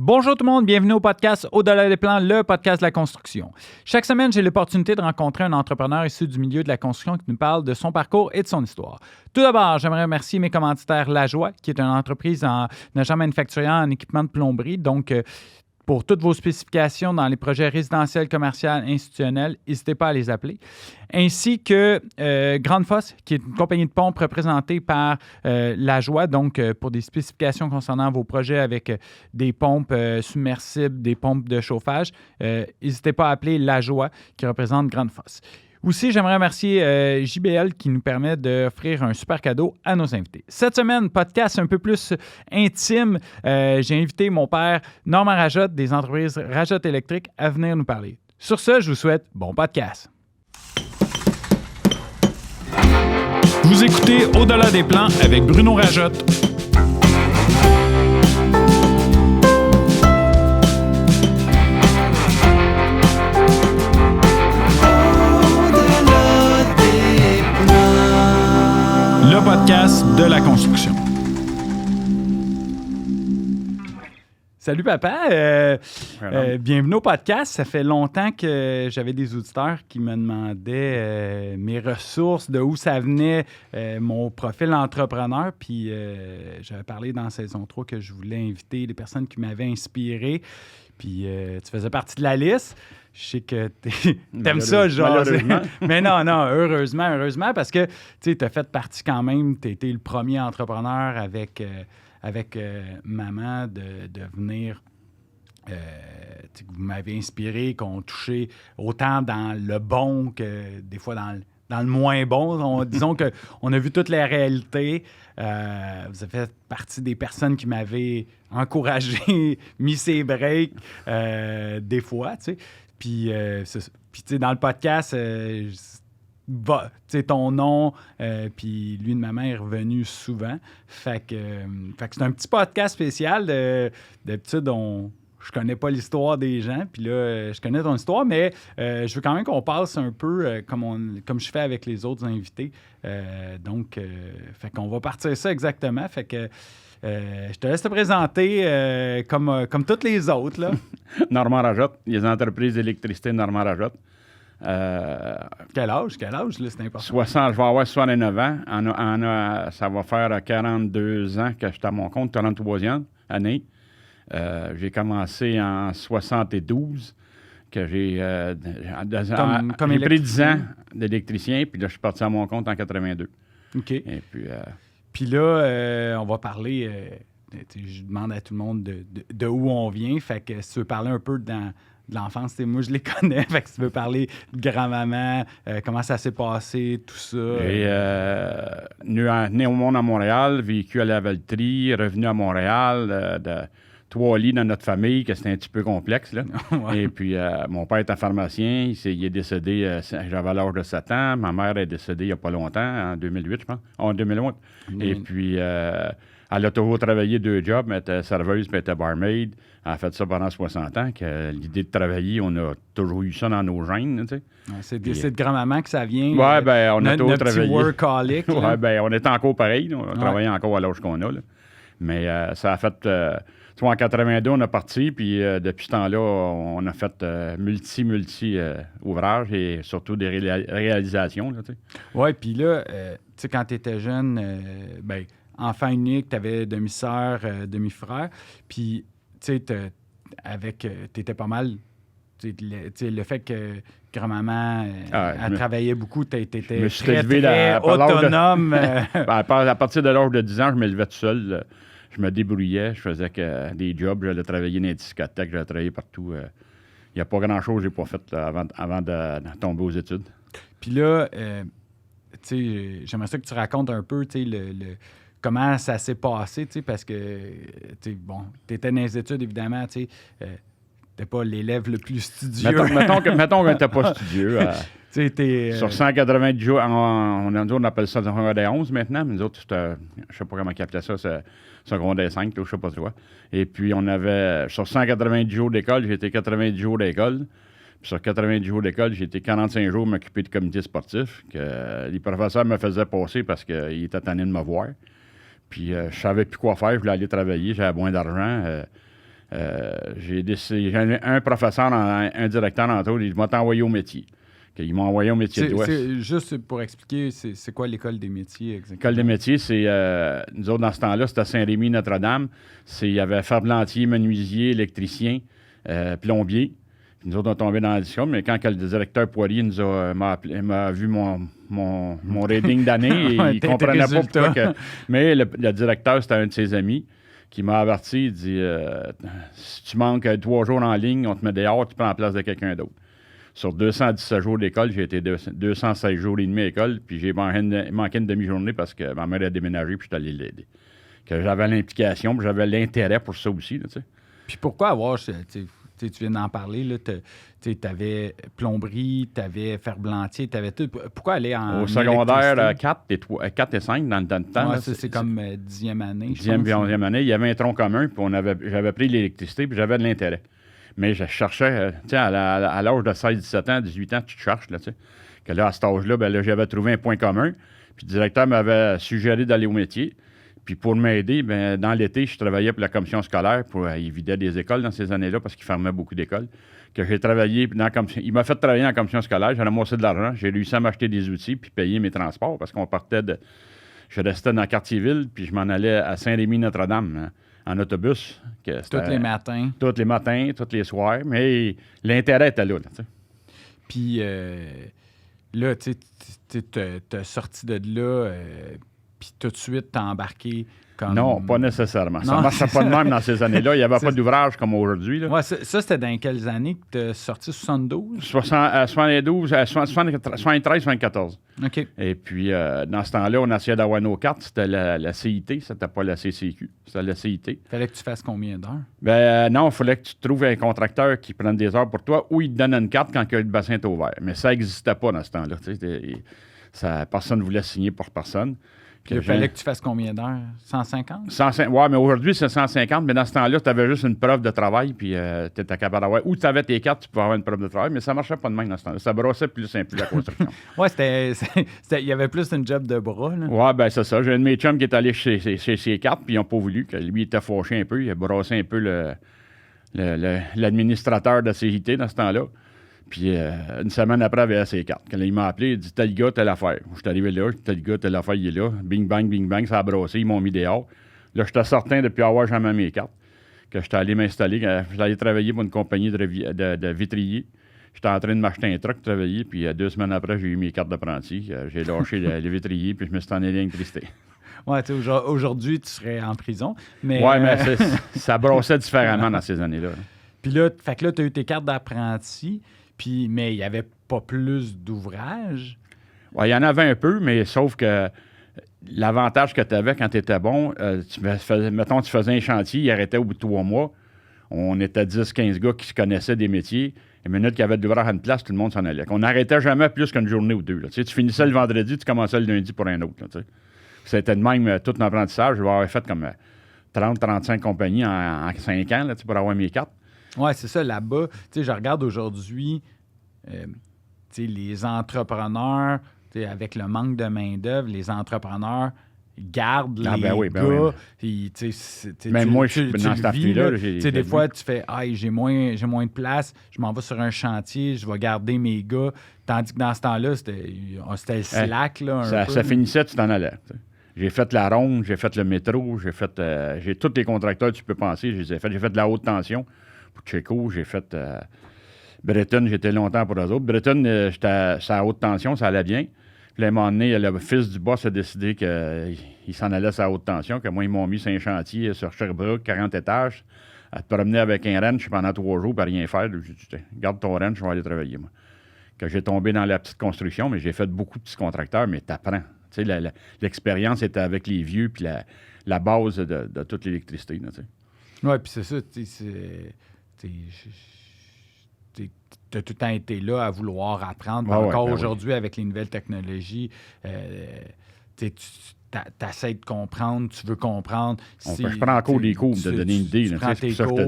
Bonjour tout le monde, bienvenue au podcast Au-delà des plans, le podcast de la construction. Chaque semaine, j'ai l'opportunité de rencontrer un entrepreneur issu du milieu de la construction qui nous parle de son parcours et de son histoire. Tout d'abord, j'aimerais remercier mes commanditaires Lajoie, qui est une entreprise en agent manufacturier en équipement de plomberie. Donc, pour toutes vos spécifications dans les projets résidentiels, commerciaux, institutionnels, n'hésitez pas à les appeler. Ainsi que Grande Fosse, qui est une compagnie de pompes représentée par Lajoie, donc pour des spécifications concernant vos projets avec des pompes submersibles, des pompes de chauffage, n'hésitez pas à appeler Lajoie, qui représente Grande Fosse. Aussi, j'aimerais remercier JBL qui nous permet d'offrir un super cadeau à nos invités. Cette semaine, podcast un peu plus intime. J'ai invité mon père, Normand Rajotte, des entreprises Rajotte Électrique, à venir nous parler. Sur ce, je vous souhaite bon podcast. Vous écoutez Au-delà des plans avec Bruno Rajotte. Le podcast de la construction. Salut papa, bienvenue au podcast. Ça fait longtemps que j'avais des auditeurs qui me demandaient mes ressources, de où ça venait, mon profil d'entrepreneur. Puis j'avais parlé dans saison 3 que je voulais inviter des personnes qui m'avaient inspiré. Puis tu faisais partie de la liste. Je sais que t'aimes ça, genre. Mais non, heureusement, parce que tu as fait partie quand même, tu étais le premier entrepreneur avec maman de venir. Vous m'avez inspiré, qu'on touchait autant dans le bon que des fois dans le moins bon. Disons qu'on a vu toute la réalité. Vous avez fait partie des personnes qui m'avaient encouragé, mis ses breaks des fois, tu sais. Puis, dans le podcast, ton nom, puis lui de ma mère est revenu souvent. Fait que c'est un petit podcast spécial. D'habitude, je connais pas l'histoire des gens, puis là, je connais ton histoire, mais je veux quand même qu'on passe un peu comme je fais avec les autres invités. Fait qu'on va partir ça exactement. Fait que je te laisse te présenter comme toutes les autres, là. Normand Rajotte, les entreprises d'électricité Normand Rajotte. Quel âge, là, c'est important? Je vais avoir 69 ans. Ça va faire 42 ans que je suis à mon compte, 33e année. J'ai commencé en 72, que j'ai pris 10 ans d'électricien, puis là, je suis parti à mon compte en 82. OK. Et puis là, on va parler, je demande à tout le monde de où on vient, fait que si tu veux parler un peu de l'enfance, moi je les connais, fait que si tu veux parler de grand-maman, comment ça s'est passé, tout ça. Né au monde à Montréal, vécu à la Valtrie, revenu à Montréal, 3 lits dans notre famille, que c'était un petit peu complexe, là. Ouais. Et puis, mon père était pharmacien, il est décédé, j'avais l'âge de 7 ans. Ma mère est décédée il n'y a pas longtemps, en 2008, je pense. En 2008. Et puis, elle a toujours travaillé 2 jobs, elle était serveuse puis elle était barmaid. Elle a fait ça pendant 60 ans, que l'idée de travailler, on a toujours eu ça dans nos gènes, tu sais. Ouais, c'est de grand-maman que ça vient. Oui, bien, on a toujours travaillé. Notre petit workaholic. Oui, bien, on est encore pareil, on travaillait encore à l'âge qu'on a, là. Mais ça a fait... en 82, on a parti, puis depuis ce temps-là, on a fait multi ouvrages et surtout des réalisations. Oui, puis là, tu sais, quand tu étais jeune, enfant unique, tu avais demi-sœur, demi-frère, puis tu sais, t'étais pas mal... Le fait que grand-maman elle travaillait beaucoup, t'étais très autonome. À partir de l'âge de 10 ans, je me levais tout seul. Je me débrouillais, je faisais des jobs, j'allais travailler dans les discothèques, j'allais travailler partout. Il n'y a pas grand-chose que je n'ai pas fait avant de tomber aux études. Puis là, j'aimerais ça que tu racontes un peu comment ça s'est passé, parce que, tu étais dans les études, évidemment, tu n'étais pas l'élève le plus studieux. Mettons qu'on n'était pas studieux. Sur 190 jours, on appelle ça secondaire 11 maintenant, mais nous autres, je ne sais pas comment ils appelaient ça, c'est secondaire 5, je ne sais pas toi. Et puis, on avait, sur 190 jours d'école, j'ai été 90 jours d'école. Puis sur 90 jours d'école, j'ai été 45 jours m'occuper de comité sportif, que les professeurs me faisaient passer parce qu'ils étaient tannés de me voir. Puis, je savais plus quoi faire, je voulais aller travailler, j'avais moins d'argent. J'avais un professeur, un directeur entre autres, il m'a envoyé au métier. Il m'a envoyé au métier de l'Ouest. Juste pour expliquer, c'est quoi l'École des métiers exactement? L'École des métiers, c'est... nous autres, dans ce temps-là, c'était à Saint-Rémy-Notre-Dame. Il y avait ferblantier, menuisier, électricien, plombier. Puis nous autres, on tombé dans la discussion, mais quand le directeur Poirier m'a vu mon rating d'année, et il comprenait pas pourquoi que... Mais le directeur, c'était un de ses amis qui m'a averti, il dit si tu manques 3 jours en ligne, on te met dehors, tu prends la place de quelqu'un d'autre. Sur 217 jours d'école, j'ai été 216 jours et demi à l'école, puis j'ai manqué une demi-journée parce que ma mère a déménagé, puis je suis allé l'aider. Que j'avais l'implication, puis j'avais l'intérêt pour ça aussi. Là, puis pourquoi avoir... Tu viens d'en parler, tu avais plomberie, tu avais ferblantier, tu avais tout. Pourquoi aller en. Au secondaire 4 et 5 dans le temps? Ouais, c'est comme 10e année. 10e et 11e année, il y avait un tronc commun, puis j'avais pris l'électricité, puis j'avais de l'intérêt. Mais je cherchais, à l'âge de 16-17 ans, 18 ans, tu te cherches, là, tu sais. Que là, à cet âge-là, j'avais trouvé un point commun, puis le directeur m'avait suggéré d'aller au métier. Puis pour m'aider, dans l'été, je travaillais pour la commission scolaire. Il vidait des écoles dans ces années-là parce qu'il fermait beaucoup d'écoles. Que j'ai travaillé il m'a fait travailler dans la commission scolaire. J'ai ramassé de l'argent. J'ai réussi à m'acheter des outils puis payer mes transports parce qu'on partait de... Je restais dans Cartierville puis je m'en allais à Saint-Rémy-Notre-Dame en autobus. Tous les matins. Tous les matins, tous les soirs. Mais l'intérêt était là. Puis là, tu t'es sorti de là... Puis tout de suite, t'as embarqué comme... Non, pas nécessairement. Ça ne marchait pas de même dans ces années-là. Il n'y avait pas d'ouvrage comme aujourd'hui. Ouais, ça, c'était dans quelles années que tu as sorti 72? 72, 73, 74. OK. Et puis, dans ce temps-là, on essayait d'avoir nos cartes. C'était la CIT, c'était pas la CCQ. C'était la CIT. Fallait que tu fasses combien d'heures? Non, il fallait que tu trouves un contracteur qui prenne des heures pour toi ou il te donne une carte quand le bassin est ouvert. Mais ça n'existait pas dans ce temps-là. Personne ne voulait signer pour personne. Il fallait que tu fasses combien d'heures? 150? Oui, mais aujourd'hui, c'est 150, mais dans ce temps-là, tu avais juste une preuve de travail, puis tu étais capable d'avoir... Ou tu avais tes cartes, tu pouvais avoir une preuve de travail, mais ça ne marchait pas de même dans ce temps-là. Ça brossait plus un peu la construction. Oui, il y avait plus une job de bras. Oui, bien, c'est ça. J'ai un de mes chums qui est allé chez ses cartes, puis ils n'ont pas voulu. Lui, il était fâché un peu. Il a brossé un peu l'administrateur de la CIT dans ce temps-là. Puis une semaine après, il avait ses cartes. Quand il m'a appelé, il dit tel gars, telle affaire. Je suis arrivé là, tel gars, telle affaire, il est là. Bing, bang, ça a brossé. Ils m'ont mis dehors. Là, j'étais certain depuis avoir jamais mes cartes. Que j'étais allé m'installer. J'étais allé travailler pour une compagnie de vitriers. J'étais en train de m'acheter un truck, travailler. Puis 2 semaines après, j'ai eu mes cartes d'apprenti. J'ai lâché les vitriers, puis je me suis en allé l'électricité. Ouais, tu sais, aujourd'hui, tu serais en prison. Oui, mais ça brossait différemment dans ces années-là. Puis là, tu as eu tes cartes d'apprenti. Mais il n'y avait pas plus d'ouvrages? Oui, il y en avait un peu, mais sauf que l'avantage que tu avais quand tu étais bon, mettons, tu faisais un chantier, il arrêtait au bout de 3 mois. On était 10-15 gars qui se connaissaient des métiers. Et minute qu'il y avait de l'ouvrage à une place, tout le monde s'en allait. On n'arrêtait jamais plus qu'une journée ou 2. Là. Tu finissais le vendredi, tu commençais le lundi pour un autre. Là, c'était de même tout l'apprentissage. Je vais avoir fait comme 30-35 compagnies en 5 ans là, pour avoir mes cartes. Oui, c'est ça. Là-bas, je regarde aujourd'hui les entrepreneurs, avec le manque de main-d'œuvre, les entrepreneurs gardent les gars. Oui. Même moi, je suis dans cette affaire-là. Des fois, tu fais « j'ai moins de place, je m'en vais sur un chantier, je vais garder mes gars. » Tandis que dans ce temps-là, c'était le slack. Là, ça finissait, tu t'en allais. J'ai fait la ronde, j'ai fait le métro, j'ai tous les contracteurs que tu peux penser, je les ai fait. J'ai fait de la haute tension. Pour Checo, j'ai fait Breton, j'étais longtemps pour eux autres. Breton, j'étais à haute tension, ça allait bien. Puis à un moment donné, le fils du boss a décidé qu'il s'en allait à haute tension, que moi, ils m'ont mis sur un chantier sur Sherbrooke, 40 étages, à te promener avec un ranch pendant 3 jours, pas rien faire. J'ai dit, garde ton ranch, je vais aller travailler, moi. Que j'ai tombé dans la petite construction, mais j'ai fait beaucoup de petits contracteurs, mais t'apprends. Tu sais, l'expérience était avec les vieux, puis la base de toute l'électricité. Oui, puis c'est ça, t'as tout le temps été là à vouloir apprendre. Encore aujourd'hui, avec les nouvelles technologies, tu essaies de comprendre, tu veux comprendre. Je prends encore des cours de donner une idée. Tu prends tes cours,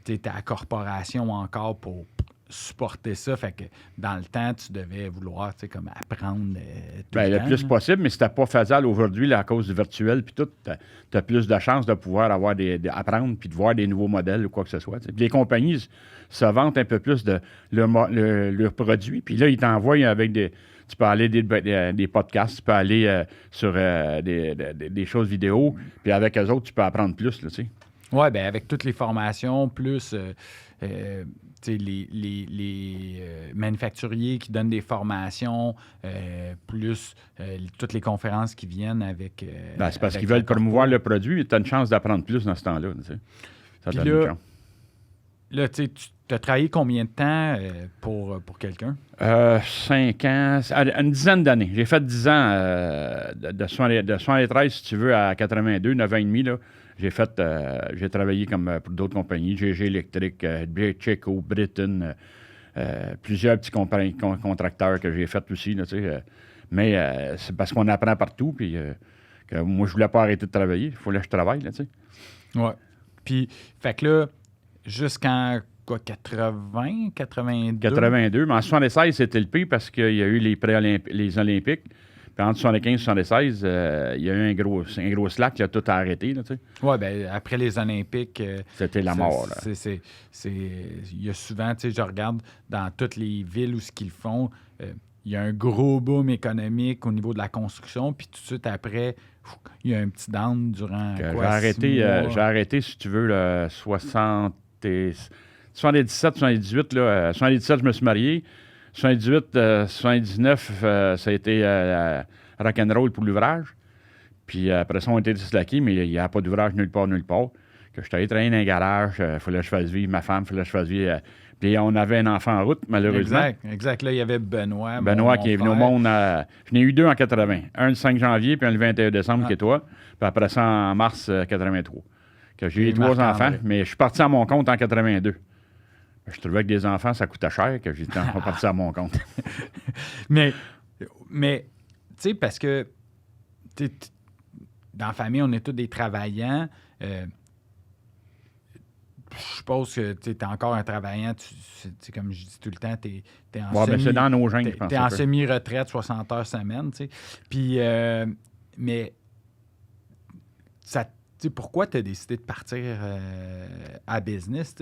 tu es à la corporation encore pour supporter ça. Fait que dans le temps, tu devais vouloir, tu sais, comme apprendre tout le temps, plus possible, mais c'était pas faisable aujourd'hui là, à cause du virtuel, puis tout. Tu as plus de chances de pouvoir apprendre puis de voir des nouveaux modèles ou quoi que ce soit. Puis les compagnies se vantent un peu plus de leur produit, puis là, ils t'envoient avec des... Tu peux aller des podcasts, tu peux aller sur des choses vidéo, puis avec eux autres, tu peux apprendre plus, là, tu sais. Oui, bien, avec toutes les formations, plus les manufacturiers qui donnent des formations, plus toutes les conférences qui viennent avec... c'est parce qu'ils veulent promouvoir le produit, tu as une chance d'apprendre plus dans ce temps-là. Tu sais. Ça puis là, tu as travaillé combien de temps pour quelqu'un? 5 ans, une dizaine d'années. J'ai fait 10 ans de 73, si tu veux, à 82, 9 ans et demi, là. J'ai travaillé comme pour d'autres compagnies, GG Electric, Checo, Britain, plusieurs petits contracteurs que j'ai fait aussi. Là, mais c'est parce qu'on apprend partout, puis que moi, je voulais pas arrêter de travailler. Il fallait que je travaille. Là, oui. Puis, fait que là, jusqu'en 80, 82? 82, mais en 76, c'était le pire parce qu'il y a eu les Olympiques. Puis entre 75 et 76, il y a eu un gros slack, là, tout a arrêté. Oui, bien, après les Olympiques... c'était la mort. Là. Il y a souvent, tu sais, je regarde dans toutes les villes où ce qu'ils font, il y a un gros boom économique au niveau de la construction, puis tout de suite après, il y a un petit down durant j'ai arrêté, si tu veux, le 77, 78. Là, 77, je me suis marié. 78, 79, ça a été rock'n'roll pour l'ouvrage. Puis après ça, on était slackés, mais il n'y a pas d'ouvrage nulle part. Que je suis allé travailler dans un garage, il fallait que je fasse vivre ma femme, il fallait que je fasse vivre. Puis on avait un enfant en route, malheureusement. Exact. Là, il y avait Benoît. Benoît qui est venu au monde. J'en ai eu 2 en 80. Un le 5 janvier, puis un le 21 décembre, qui est toi. Puis après ça, en mars 83. Que j'ai eu 3 enfants, mais je suis parti à mon compte en 82. Je trouvais que des enfants, ça coûtait cher, que j'étais parti à mon compte. mais tu sais, parce que dans la famille, on est tous des travaillants. Je suppose que tu es encore un travaillant. Comme je dis tout le temps, tu es en c'est dans nos gènes, je pense. Tu es en semi-retraite, 60 heures semaine. Puis, mais ça... pourquoi tu as décidé de partir à business?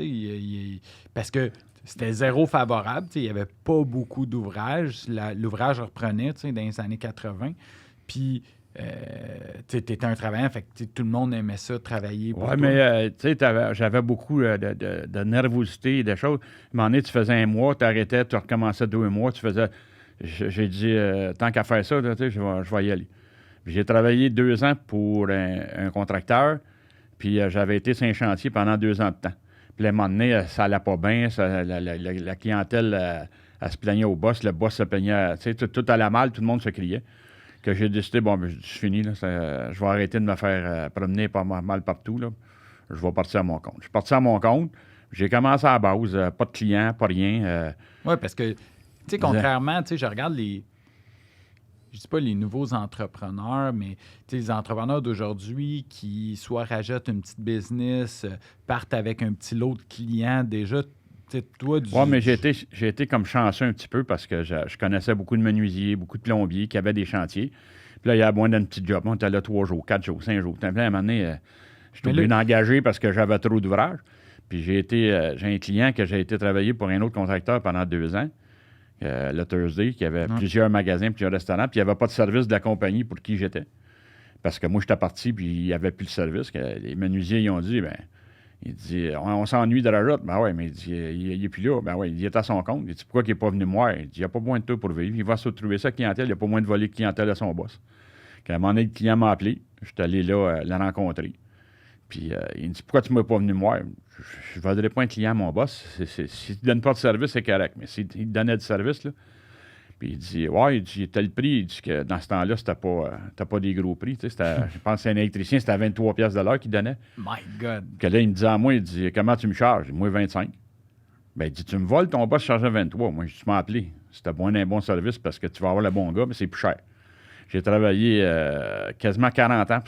Parce que c'était zéro favorable. Il n'y avait pas beaucoup d'ouvrages. L'ouvrage reprenait dans les années 80. Puis, tu étais un travaillant, fait que tout le monde aimait ça, travailler pour toi. Mais j'avais beaucoup de nervosité et de choses. À un moment donné, tu faisais 1 mois, tu arrêtais, tu recommençais 2 mois, tu faisais... J'ai dit, tant qu'à faire ça, je vais y aller. Puis j'ai travaillé 2 ans pour un contracteur, puis j'avais été sur un chantier pendant 2 ans de temps. Puis à un moment donné, ça allait pas bien, la clientèle, elle se plaignait au boss, le boss se plaignait, tout allait mal, tout le monde se criait. Que j'ai décidé, je finis, là, je vais arrêter de me faire promener pas mal partout, là. Je vais partir à mon compte. Je suis parti à mon compte, j'ai commencé à la base, pas de clients, pas rien. Oui, parce que, contrairement, je regarde je dis pas les nouveaux entrepreneurs, mais les entrepreneurs d'aujourd'hui qui soit rajoutent une petite business, partent avec un petit lot de clients déjà. Oui, mais j'ai été comme chanceux un petit peu parce que je connaissais beaucoup de menuisiers, beaucoup de plombiers qui avaient des chantiers. Puis là, il y a moins d'un petit job. On était là 3 jours, 4 jours, 5 jours. Puis à un moment donné, je suis obligé d'engager parce que j'avais trop d'ouvrages. Puis j'ai un client que j'ai été travailler pour un autre contracteur pendant 2 ans. Le Thursday, qui avait plusieurs magasins, plusieurs restaurants, puis il n'y avait pas de service de la compagnie pour qui j'étais. Parce que moi, j'étais parti, puis il n'y avait plus de service. Les menuisiers, ils ont dit, il dit, on s'ennuie de la route. Ben oui, mais il dit, il n'est plus là. Ben oui, il est à son compte. Il dit, pourquoi il n'est pas venu me voir? Il dit, il n'y a pas besoin de toi pour vivre. Il va se retrouver sa clientèle. Il n'y a pas moins de voler de clientèle à son boss. Quand à un moment donné, le client m'a appelé. Je suis allé là, la rencontrer. Puis il me dit, pourquoi tu ne m'as pas venu me voir? Je ne vendrais pas un client à mon boss. S'il ne donne pas de service, c'est correct. Mais s'il te donnait du service, là, puis il dit, il dit, t'as le prix. Il dit que dans ce temps-là, t'as pas des gros prix. Je pense que c'est un électricien, c'était à 23 piastres de l'heure qu'il donnait. My God! Que là, il me disait à moi, il dit, comment tu me charges? Moi, 25. Ben, il dit, tu me voles, ton boss chargeait 23. Moi, tu m'as appelé. C'était un bon service parce que tu vas avoir le bon gars, mais c'est plus cher. J'ai travaillé quasiment 40 ans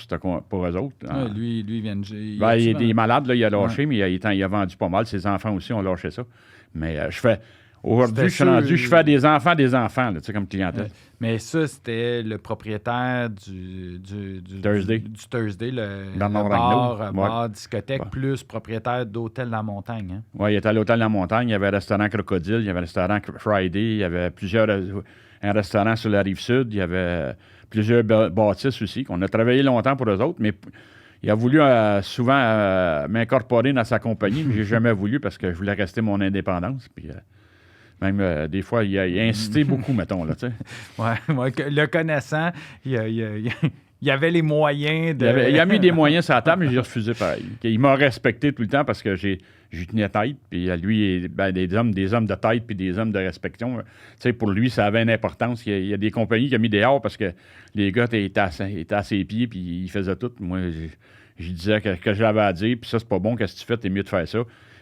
pour eux autres. Ah, lui, il vient de... il est malade, là, il a lâché, mais il a vendu pas mal. Ses enfants aussi ont lâché ça. Mais Aujourd'hui, je fais des enfants, là, tu sais, comme clientèle. Mais ça, c'était le propriétaire du Thursday, le bar discothèque, plus propriétaire d'hôtel dans la montagne. Hein? Oui, il était à l'hôtel dans la montagne. Il y avait un restaurant Crocodile, il y avait un restaurant Friday, il y avait un restaurant sur la Rive-Sud, il y avait plusieurs bâtisses aussi. On a travaillé longtemps pour eux autres, mais il a voulu souvent m'incorporer dans sa compagnie, mais j'ai jamais voulu parce que je voulais rester mon indépendance. Puis même des fois, il a incité beaucoup, mettons, là, tu sais. Ouais, le connaissant, il avait les moyens de... Il a mis des moyens sur la table, mais j'ai refusé pareil. Il m'a respecté tout le temps parce que j'ai tenu tête, puis lui, des hommes de tête puis des hommes de respectation. Tu sais, pour lui, ça avait une importance. Il y a des compagnies qui ont mis dehors parce que les gars étaient à ses pieds, puis ils faisaient tout. Moi, je disais que j'avais à dire, puis ça, c'est pas bon, qu'est-ce que tu fais, t'es mieux de faire ça.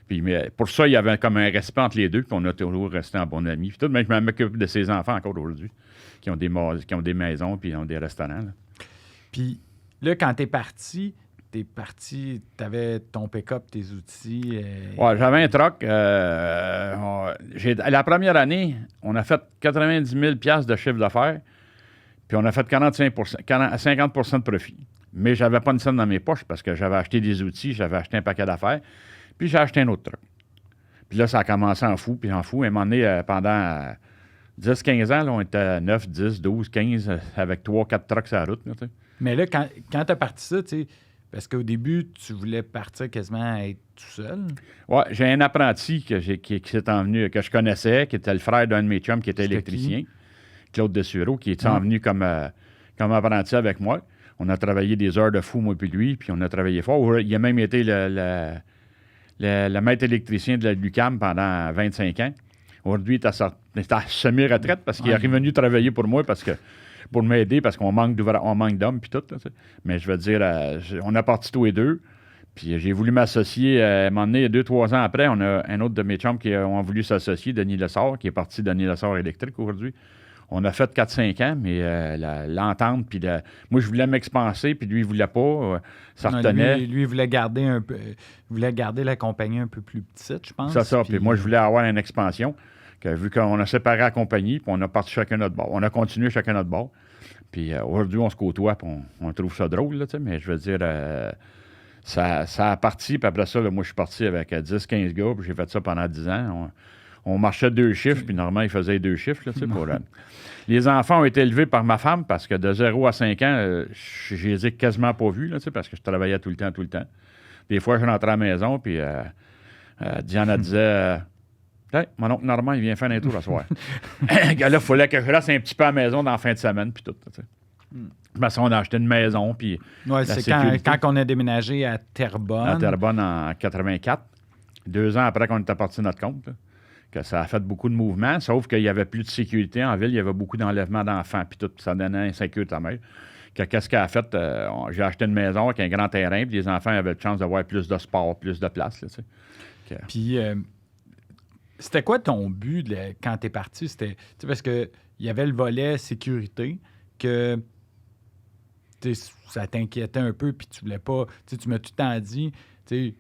Puis, mais pour ça, il y avait comme un respect entre les deux, puis on a toujours resté en bon amis. Puis tout, même je m'occupe de ses enfants encore aujourd'hui, qui ont des maisons, puis ils ont des restaurants. Là. Puis là, quand t'es parti, t'avais ton pick-up, tes outils. Ouais, j'avais un truck. La première année, on a fait 90 000 $ de chiffre d'affaires, puis on a fait 50 de profit. Mais j'avais pas une scène dans mes poches parce que j'avais acheté des outils, j'avais acheté un paquet d'affaires, puis j'ai acheté un autre truck. Puis là, ça a commencé en fou, puis en fou. À un moment donné, pendant 10-15 ans, là, on était à 9, 10, 12, 15, avec 3-4 trucks sur la route. Là, mais là, quand tu as parti ça, tu sais, parce qu'au début, tu voulais partir quasiment à être tout seul. Oui, j'ai un apprenti qui s'est envenu, que je connaissais, qui était le frère d'un de mes chums qui était électricien, Claude Dessureau, qui est envenu comme apprenti avec moi. On a travaillé des heures de fou, moi puis lui, puis on a travaillé fort. Il a même été le maître électricien de l'UQAM pendant 25 ans. Aujourd'hui, il est à semi-retraite parce qu'il est revenu travailler pour moi pour m'aider parce qu'on manque d'hommes puis tout. Là, mais je veux dire, on a parti tous les deux. Puis j'ai voulu m'associer. À un moment donné, 2-3 ans après, on a un autre de mes chums qui ont voulu s'associer, Denis Lessard, qui est parti Denis Lessard électrique aujourd'hui. On a fait 4-5 ans, mais l'entente, puis moi, je voulais m'expanser, puis lui, il ne voulait pas. Ça retenait. Lui, il voulait garder la compagnie un peu plus petite, je pense. C'est ça. Puis moi, je voulais avoir une expansion. Vu qu'on a séparé la compagnie, puis on a parti chacun notre bord. On a continué chacun notre bord. Puis aujourd'hui, on se côtoie, puis on trouve ça drôle, là, mais je veux dire, ça a parti, puis après ça, là, moi, je suis parti avec 10-15 gars, puis j'ai fait ça pendant 10 ans. On marchait 2 chiffres, puis normalement, ils faisaient 2 chiffres, là, pour... Les enfants ont été élevés par ma femme parce que de 0 à 5 ans, je les ai quasiment pas vus, là, parce que je travaillais tout le temps. Des fois, je rentrais à la maison, puis Diana disait... Hey, mon oncle Normand, il vient faire un tour ce soir. Là, il fallait que je reste un petit peu à la maison dans la fin de semaine, puis tout. Parce qu'on a acheté une maison, puis... Oui, c'est quand on a déménagé à Terrebonne. À Terrebonne en 84, 2 ans après qu'on était parti de notre compte, là, que ça a fait beaucoup de mouvements, sauf qu'il n'y avait plus de sécurité en ville, il y avait beaucoup d'enlèvements d'enfants, puis tout, puis ça donnait insécurité à mère. Qu'est-ce qu'elle a fait? J'ai acheté une maison avec un grand terrain, puis les enfants avaient la chance d'avoir plus de sport, plus de place. Là, puis... c'était quoi ton but quand tu es parti? C'était parce qu'il y avait le volet sécurité que ça t'inquiétait un peu puis tu voulais pas... Tu m'as tout le temps dit,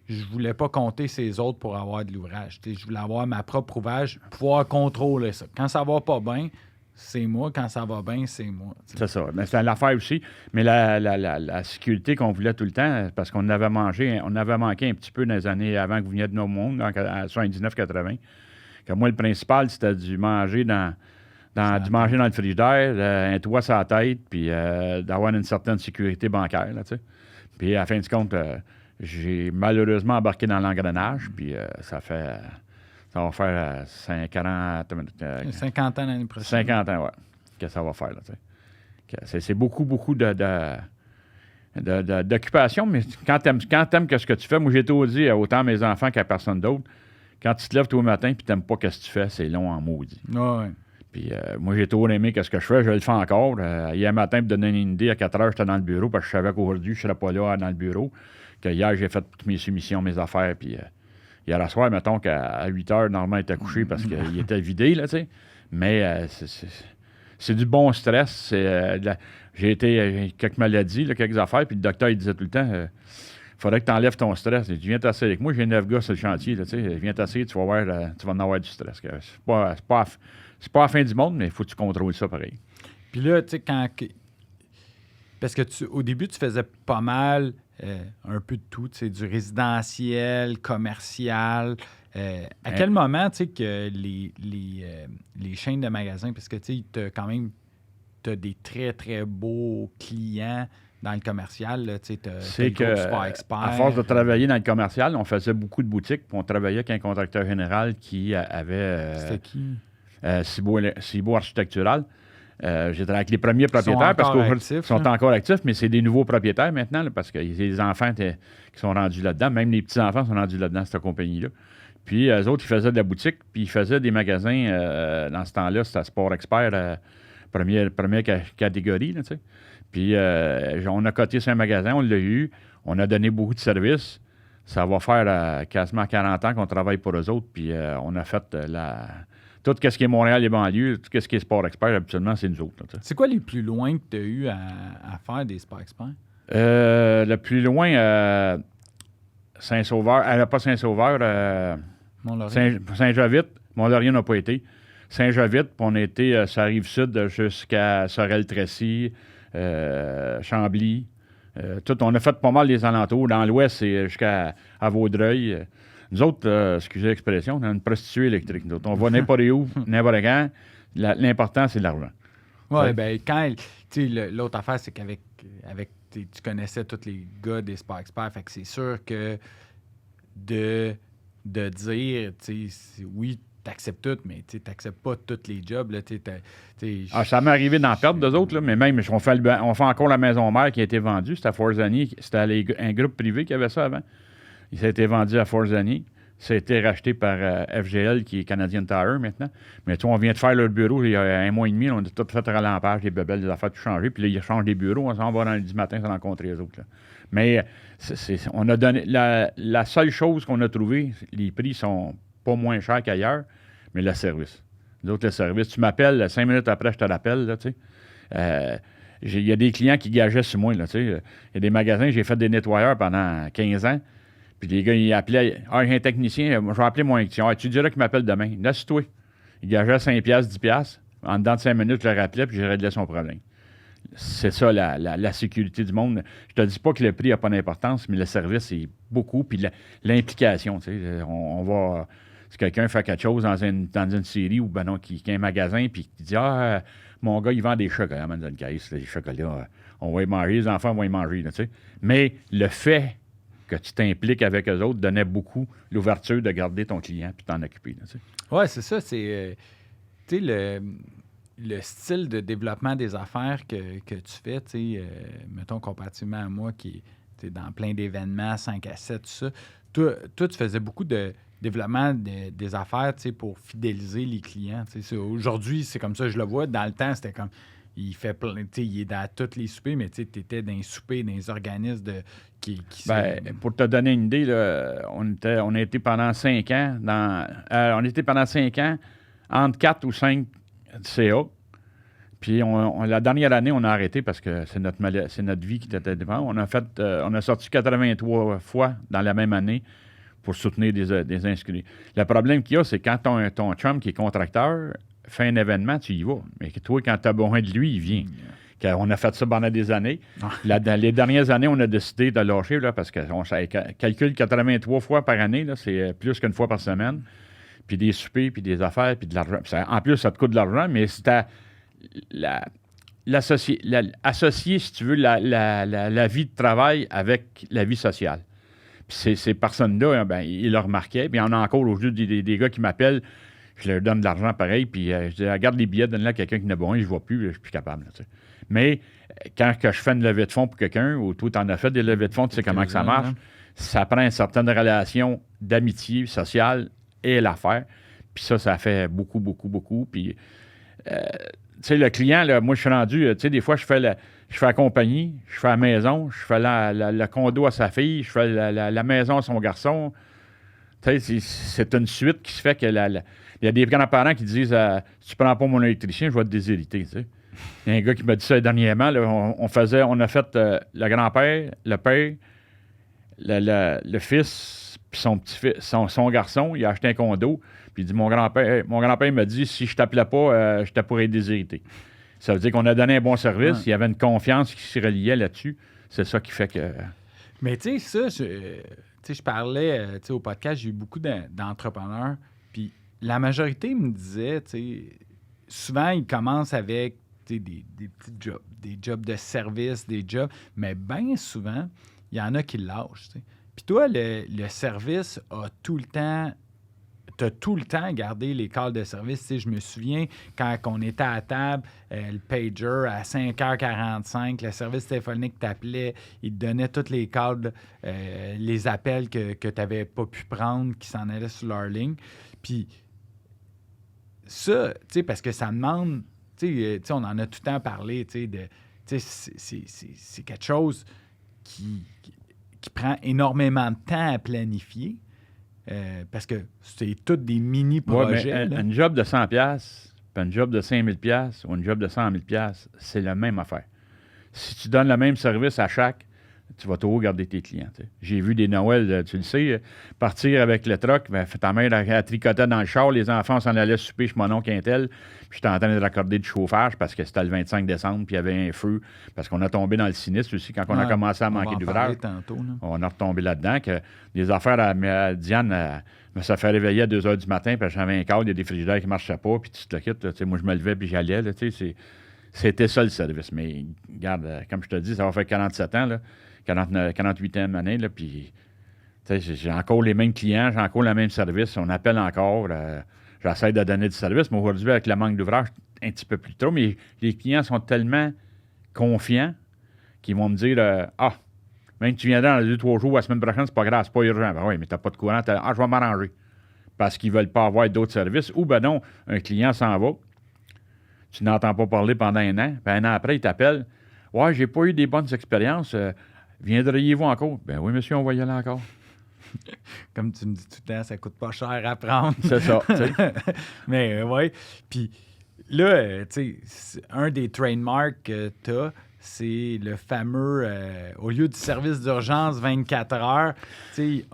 je voulais pas compter ces autres pour avoir de l'ouvrage. Je voulais avoir ma propre ouvrage, pouvoir contrôler ça. Quand ça va pas bien, c'est moi. Quand ça va bien, c'est moi. T'sais. C'est ça. Mais c'est l'affaire aussi. Mais la sécurité qu'on voulait tout le temps, parce qu'on avait manqué un petit peu dans les années avant que vous veniez de nos mondes, en 79-80. Que moi, le principal, c'était du manger dans le frigidaire, un toit sur la tête, puis d'avoir une certaine sécurité bancaire. Là, puis à la fin du compte, j'ai malheureusement embarqué dans l'engrenage, puis ça va faire 50 ans l'année prochaine. 50 ans, oui, que ça va faire. Là, c'est beaucoup d'occupation, mais quand t'aimes ce que tu fais, moi, j'ai tout dit autant à mes enfants qu'à personne d'autre. Quand tu te lèves tous les matins et tu n'aimes pas ce que tu fais, c'est long en maudit. Ouais. Puis moi, j'ai toujours aimé ce que je fais. Je le fais encore. Hier matin, pour donner une idée, à 4 heures, j'étais dans le bureau parce que je savais qu'aujourd'hui, je ne serais pas là dans le bureau. Que hier, j'ai fait toutes mes soumissions, mes affaires. Puis hier soir, mettons qu'à 8 heures, Normand était couché parce qu'il était vidé, là, tu sais. Mais c'est du bon stress. J'ai quelques maladies, là, quelques affaires. Puis le docteur, il disait tout le temps... faudrait que tu enlèves ton stress. Tu viens t'asseoir avec moi, j'ai 9 gars sur le chantier. Là, viens t'asseoir, tu vas voir, tu vas en avoir du stress. C'est pas la fin du monde, mais il faut que tu contrôles ça pareil. Puis là, tu sais, parce que au début, tu faisais pas mal, un peu de tout, tu sais, du résidentiel, commercial. À quel moment, tu sais, que les chaînes de magasins, parce que, tu sais, t'as des très, très beaux clients dans le commercial. Là, c'est que, à force de travailler dans le commercial, on faisait beaucoup de boutiques, puis on travaillait avec un contracteur général qui avait... C'était qui? Cibo Architectural. J'étais avec les premiers propriétaires parce qu'ils sont encore actifs, mais c'est des nouveaux propriétaires maintenant, là, parce qu'il y a des enfants qui sont rendus là-dedans. Même les petits-enfants sont rendus là-dedans, cette compagnie-là. Puis eux autres, ils faisaient de la boutique, puis ils faisaient des magasins. Dans ce temps-là, c'était Sport Expert, première catégorie. Là, puis on a coté sur un magasin, on l'a eu. On a donné beaucoup de services. Ça va faire quasiment 40 ans qu'on travaille pour eux autres. Puis on a fait tout ce qui est Montréal et banlieues, tout ce qui est Sport Expert, habituellement, c'est nous autres. Là, c'est quoi les plus loin que tu as eu à faire des Sport Experts? Le plus loin, Saint-Sauveur. Pas Saint-Sauveur. Saint-Jovite. Mont-Laurier n'a pas été. Saint-Jovite, puis on a été sur la Rive-Sud jusqu'à Sorel-Tracy, Chambly. On a fait pas mal les alentours. Dans l'Ouest, c'est jusqu'à Vaudreuil. Nous autres, excusez l'expression, on a une prostituée électrique. Nous autres, on va n'importe où, n'importe quand. L'important, c'est l'argent. Oui, bien, l'autre affaire, c'est qu'avec tu connaissais tous les gars des Sport Experts, fait que c'est sûr que de dire, oui, t'acceptes tout, mais tu n'acceptes pas tous les jobs. Là, ça m'est arrivé d'en perdre d'eux autres, là, mais même, on fait encore la maison mère qui a été vendue. C'était à Forzani. C'était un groupe privé qui avait ça avant. Il s'est été vendu à Forzani. Ça a été racheté par FGL, qui est Canadian Tire maintenant. Mais on vient de faire leur bureau il y a 1 mois et demi. On a tout fait ralampage, les bebelles, les affaires, tout changé. Puis là, ils changent des bureaux. On s'en va dans le 10 matin, se rencontrer les autres. Là. Mais on a donné... La seule chose qu'on a trouvée, les prix sont pas moins chers qu'ailleurs, mais le service. Nous autres, le service, tu m'appelles, 5 minutes après, je te rappelle, là, tu sais. Il y a des clients qui gageaient sur moi, là, tu sais. Il y a des magasins, j'ai fait des nettoyeurs pendant 15 ans. Puis les gars, ils appelaient, j'ai un technicien, je vais appeler mon électricien. Tu diras qu'il m'appelle demain. Laisse-toi. Il gageait 5$, 10$. En dedans de 5 minutes, je le rappelais, puis j'ai réglé son problème. C'est ça, la sécurité du monde. Je te dis pas que le prix n'a pas d'importance, mais le service, c'est beaucoup. Puis l'implication, tu sais. On va... Si quelqu'un fait quelque chose dans une série ou ben non, qui a un magasin, puis qui dit mon gars, il vend des chocolats dans une caisse, les chocolats, on va y manger, les enfants vont y manger. Là, tu sais. Mais le fait que tu t'impliques avec eux autres donnait beaucoup l'ouverture de garder ton client puis t'en occuper. Tu sais. Oui, c'est ça. C'est le style de développement des affaires que tu fais, mettons comparativement à moi qui est dans plein d'événements, 5 à 7, tout ça. Toi, tu faisais beaucoup de développement des affaires pour fidéliser les clients. Aujourd'hui, c'est comme ça je le vois. Dans le temps, c'était comme... Il fait plein, il est dans tous les soupers, mais tu étais dans les soupers, dans les organismes qui pour te donner une idée, là, on a été pendant 5 ans entre 4 ou 5 CA. Puis la dernière année, on a arrêté parce que c'est notre vie qui était devant. On a sorti 83 fois dans la même année pour soutenir des inscrits. Le problème qu'il y a, c'est quand ton chum qui est contracteur fait un événement, tu y vas. Mais toi, quand tu as besoin de lui, il vient. On a fait ça pendant des années. Dans les dernières années, on a décidé de lâcher là, parce qu'on calcule 83 fois par année. Là, c'est plus qu'une fois par semaine. Puis des soupers, puis des affaires, puis de l'argent. En plus, ça te coûte de l'argent, mais c'est associer, si tu veux, la vie de travail avec la vie sociale. Puis ces personnes-là, ils le remarquaient. Puis il y en a encore aujourd'hui des gars qui m'appellent. Je leur donne de l'argent pareil, puis je dis, regarde les billets, donne-le à quelqu'un qui n'a pas besoin, je ne vois plus, je suis plus capable. Là, mais quand je fais une levée de fonds pour quelqu'un, ou toi, tu en as fait des levées de fonds, tu sais comment que ça marche, ça prend une certaine relation d'amitié sociale et l'affaire. Puis ça fait beaucoup, beaucoup, beaucoup. Puis, tu sais, le client, là, moi, je suis rendu, tu sais, des fois, je fais la compagnie, je fais la maison, je fais le condo à sa fille, je fais la maison à son garçon. Tu sais, c'est une suite qui se fait que il y a des grands-parents qui disent si tu prends pas mon électricien, je vais te déshériter. Tu sais. Il y a un gars qui m'a dit ça dernièrement. Là, on a fait le grand-père, le père, le fils, puis son petit-fils, son garçon, il a acheté un condo, puis il dit, mon grand-père m'a dit, si je t'appelais pas, je pourrais déshériter. Ça veut dire qu'on a donné un bon service, il y avait une confiance qui se reliait là-dessus. C'est ça qui fait que... Mais tu sais, ça, je parlais au podcast, j'ai eu beaucoup d'entrepreneurs, puis la majorité me disait, souvent, ils commencent avec des petits jobs, des jobs de service, des jobs, mais bien souvent, il y en a qui lâchent. Puis toi, le service a tout le temps... Tu as tout le temps gardé les calls de service. Je me souviens, quand on était à table, le pager à 5h45, le service téléphonique t'appelait, il te donnait tous les calls, les appels que tu n'avais pas pu prendre, qui s'en allaient sur leur ligne. Puis ça, parce que ça demande, on en a tout le temps parlé, c'est quelque chose qui prend énormément de temps à planifier. Parce que c'est tous des mini-projets. Ouais, un job de 100$, puis un job de 5000$ ou un job de 100 000$, c'est la même affaire. Si tu donnes le même service à chaque, tu vas toujours garder tes clients. T'sais. J'ai vu des Noëls, tu le sais, partir avec le truck, ta mère a tricoté dans le char, les enfants s'en allaient souper chez mon oncle Intel, puis j'étais en train de raccorder du chauffage parce que c'était le 25 décembre, puis il y avait un feu, parce qu'on a tombé dans le sinistre aussi quand on a commencé à manquer d'ouvrage. On a retombé là-dedans, que des affaires à Diane, ça fait réveiller à 2 h du matin, puis j'avais un câble, il y a des frigidaires qui ne marchaient pas, puis tu te le quittes. Moi, je me levais, puis j'allais. C'était ça le service. Mais regarde, comme je te dis, ça va faire 47 ans, là. 48e année, là, puis j'ai encore les mêmes clients, j'ai encore le même service, on appelle encore, j'essaie de donner du service, mais aujourd'hui, avec le manque d'ouvrage, un petit peu plus trop, mais les clients sont tellement confiants qu'ils vont me dire même que tu viendras dans 2-3 jours, la semaine prochaine, c'est pas grave, c'est pas urgent. Ben oui, mais t'as pas de courant, je vais m'arranger. Parce qu'ils veulent pas avoir d'autres services, ou ben non, un client s'en va, tu n'entends pas parler pendant un an, puis un an après, il t'appelle, ouais, j'ai pas eu des bonnes expériences, viendriez-vous encore? Ben oui, monsieur, on va y aller encore. Comme tu me dis tout le temps, ça coûte pas cher à prendre. C'est ça. Mais oui. Puis là, tu sais, un des trademarks que tu as, c'est le fameux, au lieu du service d'urgence 24 heures, tu sais,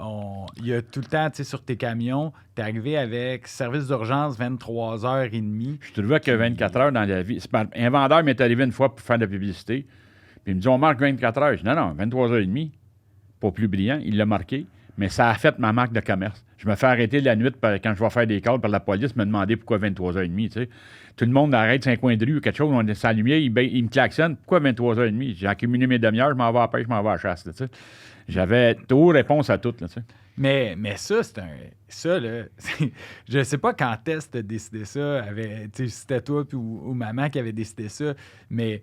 il y a tout le temps, tu sais, sur tes camions, tu es arrivé avec service d'urgence 23h30. Je trouvais que 24 heures dans la vie, un vendeur m'est arrivé une fois pour faire de la publicité. Puis il me dit, on marque 24 heures. Je dis, non, 23h30. Pas plus brillant. Il l'a marqué. Mais ça a fait ma marque de commerce. Je me fais arrêter la nuit quand je vais faire des calls par la police, me demander pourquoi 23h30. Tu sais. Tout le monde arrête sur un coin de rue ou quelque chose, on est sans lumière, il me klaxonne. Pourquoi 23h30? J'ai accumulé mes demi-heures, je m'en vais à la pêche, je m'en vais à la chasse. Là, tu sais. J'avais tout réponse à tout. Là, tu sais. Mais ça, ça, là, je sais pas quand est-ce que tu as décidé ça. Si c'était toi ou maman qui avait décidé ça, mais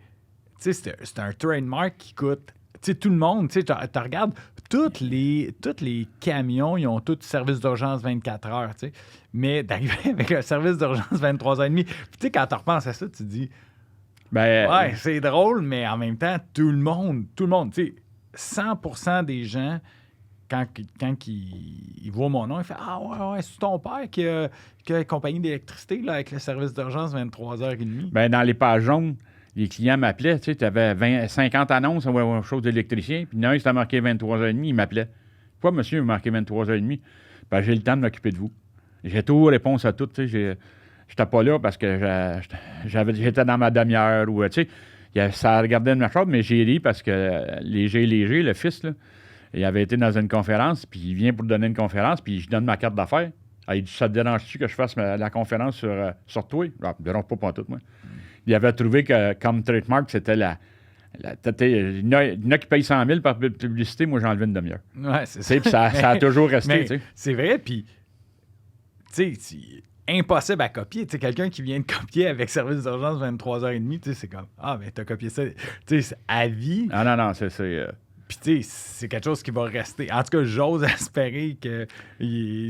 c'est un trademark qui coûte. Tout le monde, tu regardes, tous les camions, ils ont tous service d'urgence 24 heures. T'sais. Mais d'arriver avec un service d'urgence 23h30, puis quand tu repenses à ça, tu te dis, ouais, c'est drôle, mais en même temps, tout le monde, 100% des gens, quand ils voient mon nom, ils font « Ah ouais, c'est ton père qui a une compagnie d'électricité là, avec le service d'urgence 23h30. » Bien, dans les pages jaunes, les clients m'appelaient, tu sais, tu avais 50 annonces ou quelque chose d'électricien, puis il y en a un qui t'a marqué 23h30, il m'appelait. Pourquoi, monsieur, vous marquez 23h30? Ben, j'ai le temps de m'occuper de vous. J'ai tout réponse à tout, tu sais. J'étais pas là parce que j'étais dans ma demi-heure ou, tu sais, ça regardait de ma chose, mais j'ai ri parce que Léger, le fils, là, il avait été dans une conférence, puis il vient pour donner une conférence, puis je donne ma carte d'affaires. Il dit, ça te dérange-tu que je fasse la conférence sur toi? Ça me dérange pas tout, moi. Il avait trouvé que, comme trademark, c'était il y en a qui payent 100 000 par publicité, moi, j'ai enlevé une demi-heure. Ouais, c'est ça. Puis ça a toujours resté, tu sais. C'est vrai, puis, tu sais, c'est impossible à copier. Tu sais, quelqu'un qui vient de copier avec service d'urgence 23h30, tu sais, c'est comme, mais t'as copié ça, tu sais, à vie. Ah non, c'est Puis, tu sais, c'est quelque chose qui va rester. En tout cas, j'ose espérer que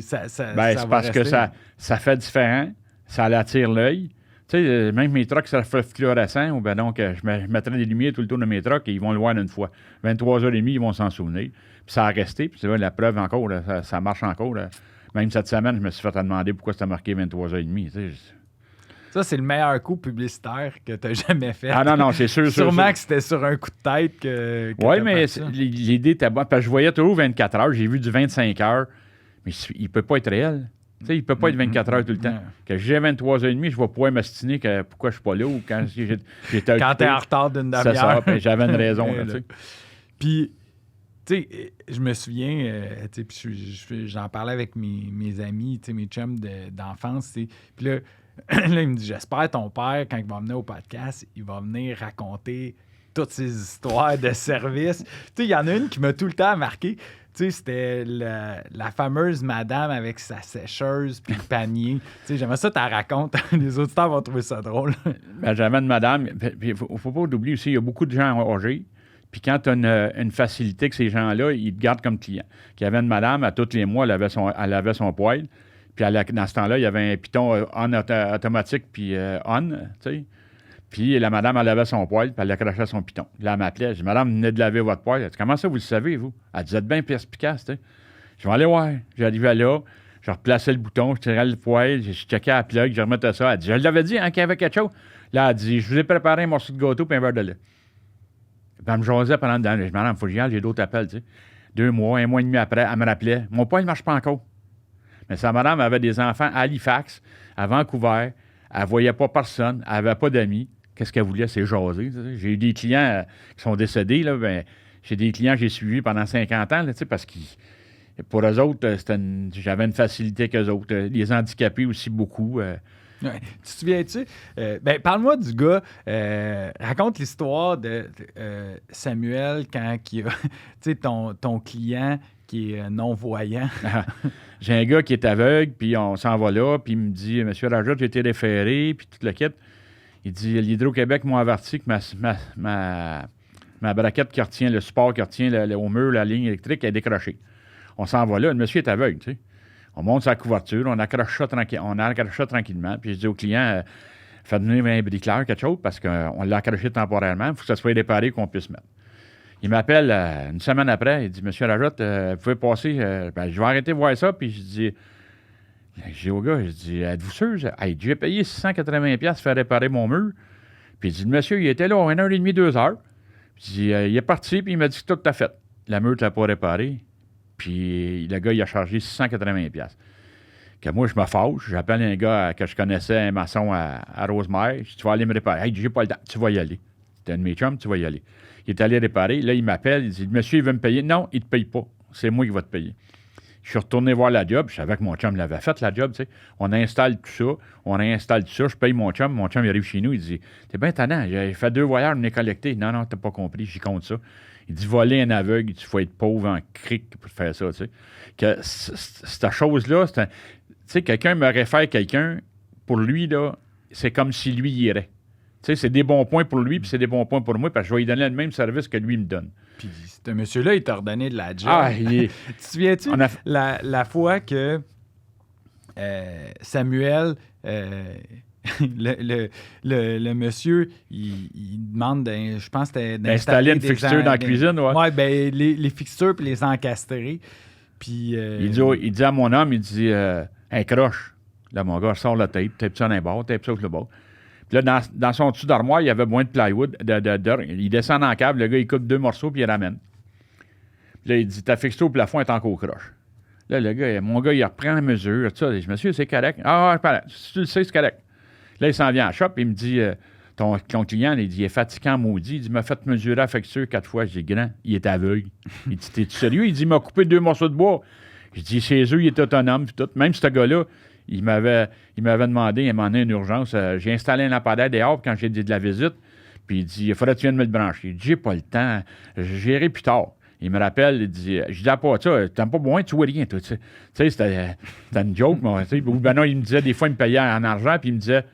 ça c'est va parce rester. que ça fait différent, ça attire l'œil. Tu sais, même mes trucks, ça fait fluorescent, ou ben donc, je mettrais des lumières tout le tour de mes trucks et ils vont le voir une fois. 23h30, ils vont s'en souvenir. Puis ça a resté, puis c'est vrai, la preuve encore, là, ça marche encore. Là. Même cette semaine, je me suis fait demander pourquoi c'était marqué 23h30. Tu sais, Ça, c'est le meilleur coup publicitaire que tu as jamais fait. Ah non, c'est sûr. Sûrement que c'était sur un coup de tête que oui, mais l'idée était bonne. Parce que je voyais toujours 24 heures. J'ai vu du 25 heures. Mais il ne peut pas être réel. Tu sais, il ne peut pas être 24 heures tout le temps. Quand j'ai 23h30, je vais pouvoir m'astiner pourquoi je ne suis pas là ou quand j'étais quand tu es en retard d'une demi-heure. C'est ça, puis j'avais une raison. Puis, tu sais, je me souviens, puis j'en parlais avec mes amis, mes chums d'enfance. Puis là, il me dit, j'espère ton père, quand il va venir au podcast, il va venir raconter toutes ces histoires de service. Tu sais, il y en a une qui m'a tout le temps marqué. Tu sais, c'était la fameuse madame avec sa sécheuse puis le panier. Tu sais, j'aimerais ça, tu la racontes. Les auditeurs vont trouver ça drôle. Ben, j'avais une madame. Il ne faut pas oublier aussi, il y a beaucoup de gens âgés. Puis quand tu as une facilité que ces gens-là, ils te gardent comme client. Il y avait une madame, à tous les mois, elle avait son poêle. Puis dans ce temps-là, il y avait un piton on automatique puis on, tu sais. Puis la madame, elle lavait son poêle, puis elle accrochait son piton. Là, elle m'appelait. Je dis, madame, vous venez de laver votre poêle. Elle dit, comment ça, vous le savez, vous? Elle dit, vous êtes bien perspicace, tu sais. Je vais aller voir. J'arrivais là, je replaçais le bouton, je tirais le poêle, je checkais la plug, je remettais ça. Elle dit, je l'avais dit, hein, qu'il y avait quelque chose. Là, elle dit, je vous ai préparé un morceau de gâteau puis un verre de lait. Puis elle me jasait pendant dedans. Je dis, madame, il faut que j'y aille, j'ai d'autres appels, tu sais. 2 mois, 1 mois et demi après, elle me rappelait. Mon poêle ne marche pas encore. Mais sa madame avait des enfants à Halifax, à Vancouver. Elle ne voyait pas personne, elle n'avait pas d'amis. Qu'est-ce qu'elle voulait? C'est jaser. J'ai eu des clients qui sont décédés. Là, j'ai des clients que j'ai suivis pendant 50 ans là, parce que pour eux autres, j'avais une facilité qu'eux autres. Les handicapés aussi beaucoup. Ouais. Tu te souviens-tu? Parle-moi du gars. Raconte l'histoire de Samuel quand il a ton client qui est non-voyant. J'ai un gars qui est aveugle, puis on s'en va là, puis il me dit, Monsieur Rajat, j'ai été référé, puis toute la quête. Il dit, l'Hydro-Québec m'a averti que ma braquette qui retient, le support qui retient au mur, la ligne électrique, est décrochée. On s'en va là, le monsieur est aveugle, tu sais. On monte sa couverture, on accroche ça tranquillement, puis je dis au client, faites venir un bricoleur, quelque chose, parce qu'on l'a accroché temporairement, il faut que ça soit réparé, qu'on puisse mettre. Il m'appelle une semaine après, il dit, Monsieur Rajat, vous pouvez passer, je vais arrêter de voir ça, puis je dis... J'ai au gars, je dis, êtes-vous sûr? Hey, j'ai payé 680$ pour faire réparer mon mur. Puis il dit, le monsieur, il était là à 1h30, 2h. Puis il est parti, puis il m'a dit que tout a fait. La mur, tu l'as pas réparé. Puis le gars, il a chargé 680$. Que moi, je me fâche. J'appelle un gars que je connaissais, un maçon à Rosemère. Je dis, tu vas aller me réparer. Hey, j'ai pas le temps. Tu vas y aller. C'était un de mes chums, tu vas y aller. Il est allé réparer. Là, il m'appelle. Il dit, le monsieur, il veut me payer. Non, il ne te paye pas. C'est moi qui vais te payer. Je suis retourné voir la job. Je savais que mon chum l'avait fait, la job, tu sais. On installe tout ça. Je paye mon chum. Mon chum, il arrive chez nous. Il dit, t'es bien tannant. J'ai fait 2 voyages, on est collecté. Non, t'as pas compris. J'y compte ça. Il dit, voler un aveugle, il faut être pauvre en cric pour faire ça, tu sais. Que cette chose-là, tu sais, quelqu'un me réfère quelqu'un, pour lui, là, c'est comme si lui y irait. Tu sais, c'est des bons points pour lui, puis c'est des bons points pour moi, parce que je vais lui donner le même service que lui me donne. Puis ce monsieur-là, il t'a redonné de la job. Ah, tu te souviens-tu la fois que Samuel, le monsieur, il demande, je pense que c'était d'installer une fixture dans la cuisine, ouais. Oui, bien, les fixtures puis les encastrer. Puis... il dit à mon homme, il dit, un croche. Là, mon gars sort la tape ça dans un bord, tape ça sur le bord. Puis là, dans son dessus d'armoire, il y avait moins de plywood. Il descend en câble, le gars, il coupe 2 morceaux, puis il ramène. Puis là, il dit, ta fixture au plafond est encore croche. Là, mon gars, il reprend la mesure. Tout ça. Je dis, monsieur, c'est correct. Ah, si tu le sais, c'est correct. Là, il s'en vient à la shop, et il me dit, ton client, il dit, il est fatigant, maudit. Il dit, il m'a fait mesurer la fixture 4 fois. Je dis, grand, il est aveugle. Il dit, t'es-tu sérieux? Il dit, il m'a coupé 2 morceaux de bois. Je dis, chez eux, il est autonome, puis tout. Même ce gars-là, il m'avait demandé, il m'a donné une urgence. J'ai installé un lampadaire dehors quand j'ai dit de la visite. Puis il dit, il faudrait que tu viennes me le brancher. Il dit, j'ai pas le temps. J'irai plus tard. Il me rappelle, il dit, je dis, pas ça, t'aimes pas moins, tu vois rien, toi. Tu sais, c'était une joke, moi. Ou ben non, il me disait, des fois, il me payait en argent, puis il me disait,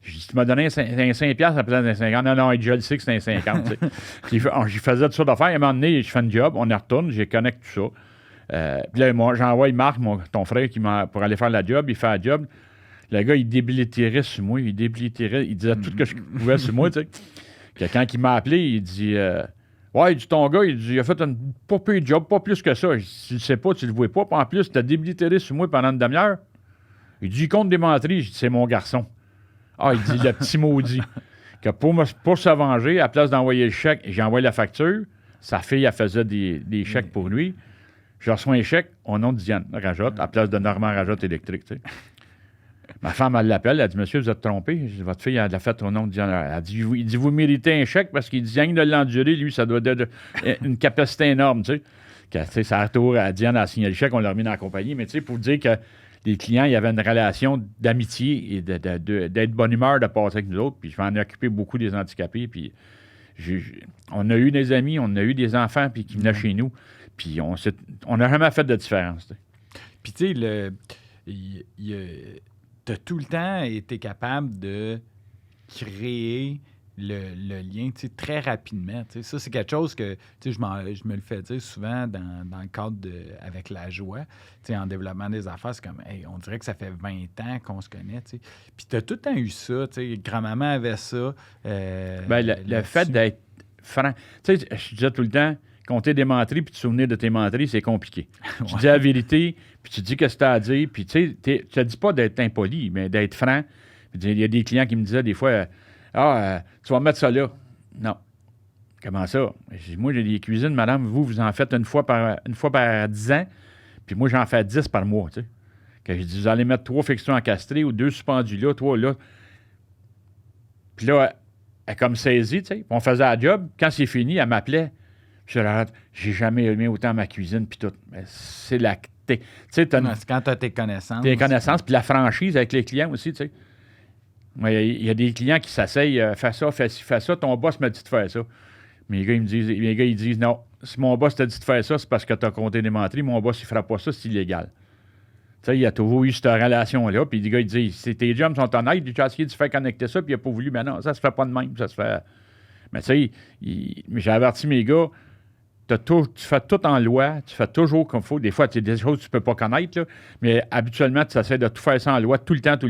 je dis, tu m'as donné un 5$ à la place d'un 50$. Non, je le sais que c'est un 50$. Puis j'y faisais tout ça d'affaires. À un moment donné, je fais un job, on y retourne, je connecte tout ça. Puis là, moi, j'envoie Marc, ton frère, pour aller faire la job. Il fait la job. Le gars, il débilitérait sur moi. Il disait tout ce que je pouvais sur moi, tu sais. Que quand il m'a appelé, il dit, ouais, il dit, ton gars, il a fait un pas pire job, pas plus que ça. Je dis, tu le sais pas, tu le vois pas. Puis en plus, tu as débilitéré sur moi pendant une demi-heure. Il dit, il compte des menteries. Je dis, c'est mon garçon. Ah, il dit, le petit maudit. Que pour se venger, à la place d'envoyer le chèque, j'ai envoyé la facture. Sa fille, elle faisait des chèques pour lui. Je reçois un chèque au nom de Diane Rajotte, à la place de Normand Rajotte électrique. Tu sais. Ma femme, elle l'appelle, elle dit, monsieur, vous êtes trompé. Je dis, votre fille, elle l'a fait au nom de Diane. Elle dit, il dit, vous méritez un chèque parce qu'il dit, rien que de l'endurer, lui, ça doit être une capacité énorme. Tu sais. Ça retourne à Diane a signé le chèque, on l'a remis dans la compagnie. Mais tu sais, pour dire que les clients, il y avait une relation d'amitié et d'être bonne humeur de passer avec nous autres. Puis je m'en ai occupé beaucoup des handicapés. Puis on a eu des amis, on a eu des enfants puis qui venaient chez nous. Puis on n'a jamais fait de différence. T'sais. Puis tu sais, tu as tout le temps été capable de créer le lien très rapidement. T'sais. Ça, c'est quelque chose que je me le fais dire souvent dans le cadre avec la joie. En développement des affaires, c'est comme, hey, on dirait que ça fait 20 ans qu'on se connaît. T'sais. Puis tu as tout le temps eu ça. Grand-maman avait ça. Le fait d'être franc. Tu sais, je disais tout le temps, compter des menteries puis te souvenir de tes menteries, c'est compliqué. Tu dis la vérité, puis tu dis ce que tu as à dire, puis tu sais, tu ne dis pas d'être impoli, mais d'être franc. Il y a des clients qui me disaient des fois, tu vas mettre ça là. Non. Comment ça? Moi, j'ai des cuisines, madame, vous en faites une fois par 10 ans, puis moi, j'en fais 10 par mois, tu sais. Quand je dis, vous allez mettre 3 fixtures encastrées ou 2 suspendus là, 3 là. Puis là, elle comme saisie, tu sais. On faisait la job. Quand c'est fini, elle m'appelait. J'ai jamais aimé autant ma cuisine, puis tout. Mais c'est la... Tu sais, c'est quand tu as tes connaissances. Tes connaissances, puis la franchise avec les clients aussi, tu sais. Il y a des clients qui s'asseyent, fais ça, fais ça, ton boss m'a dit de faire ça. Mais les gars, ils disent, non, si mon boss t'a dit de faire ça, c'est parce que tu as compté des menteries, mon boss, il fera pas ça, c'est illégal. Tu sais, il y a toujours eu cette relation-là, puis les gars, ils disent, si tes jobs sont honnêtes, tu as essayé de se faire connecter ça, puis il n'a pas voulu, mais non, ça se fait pas de même, ça se fait... Mais tu sais, j'ai averti mes gars, tu fais tout en loi, tu fais toujours comme il faut. Des fois, tu as des choses que tu ne peux pas connaître, là, mais habituellement, tu essaies de tout faire ça en loi tout le temps. Tu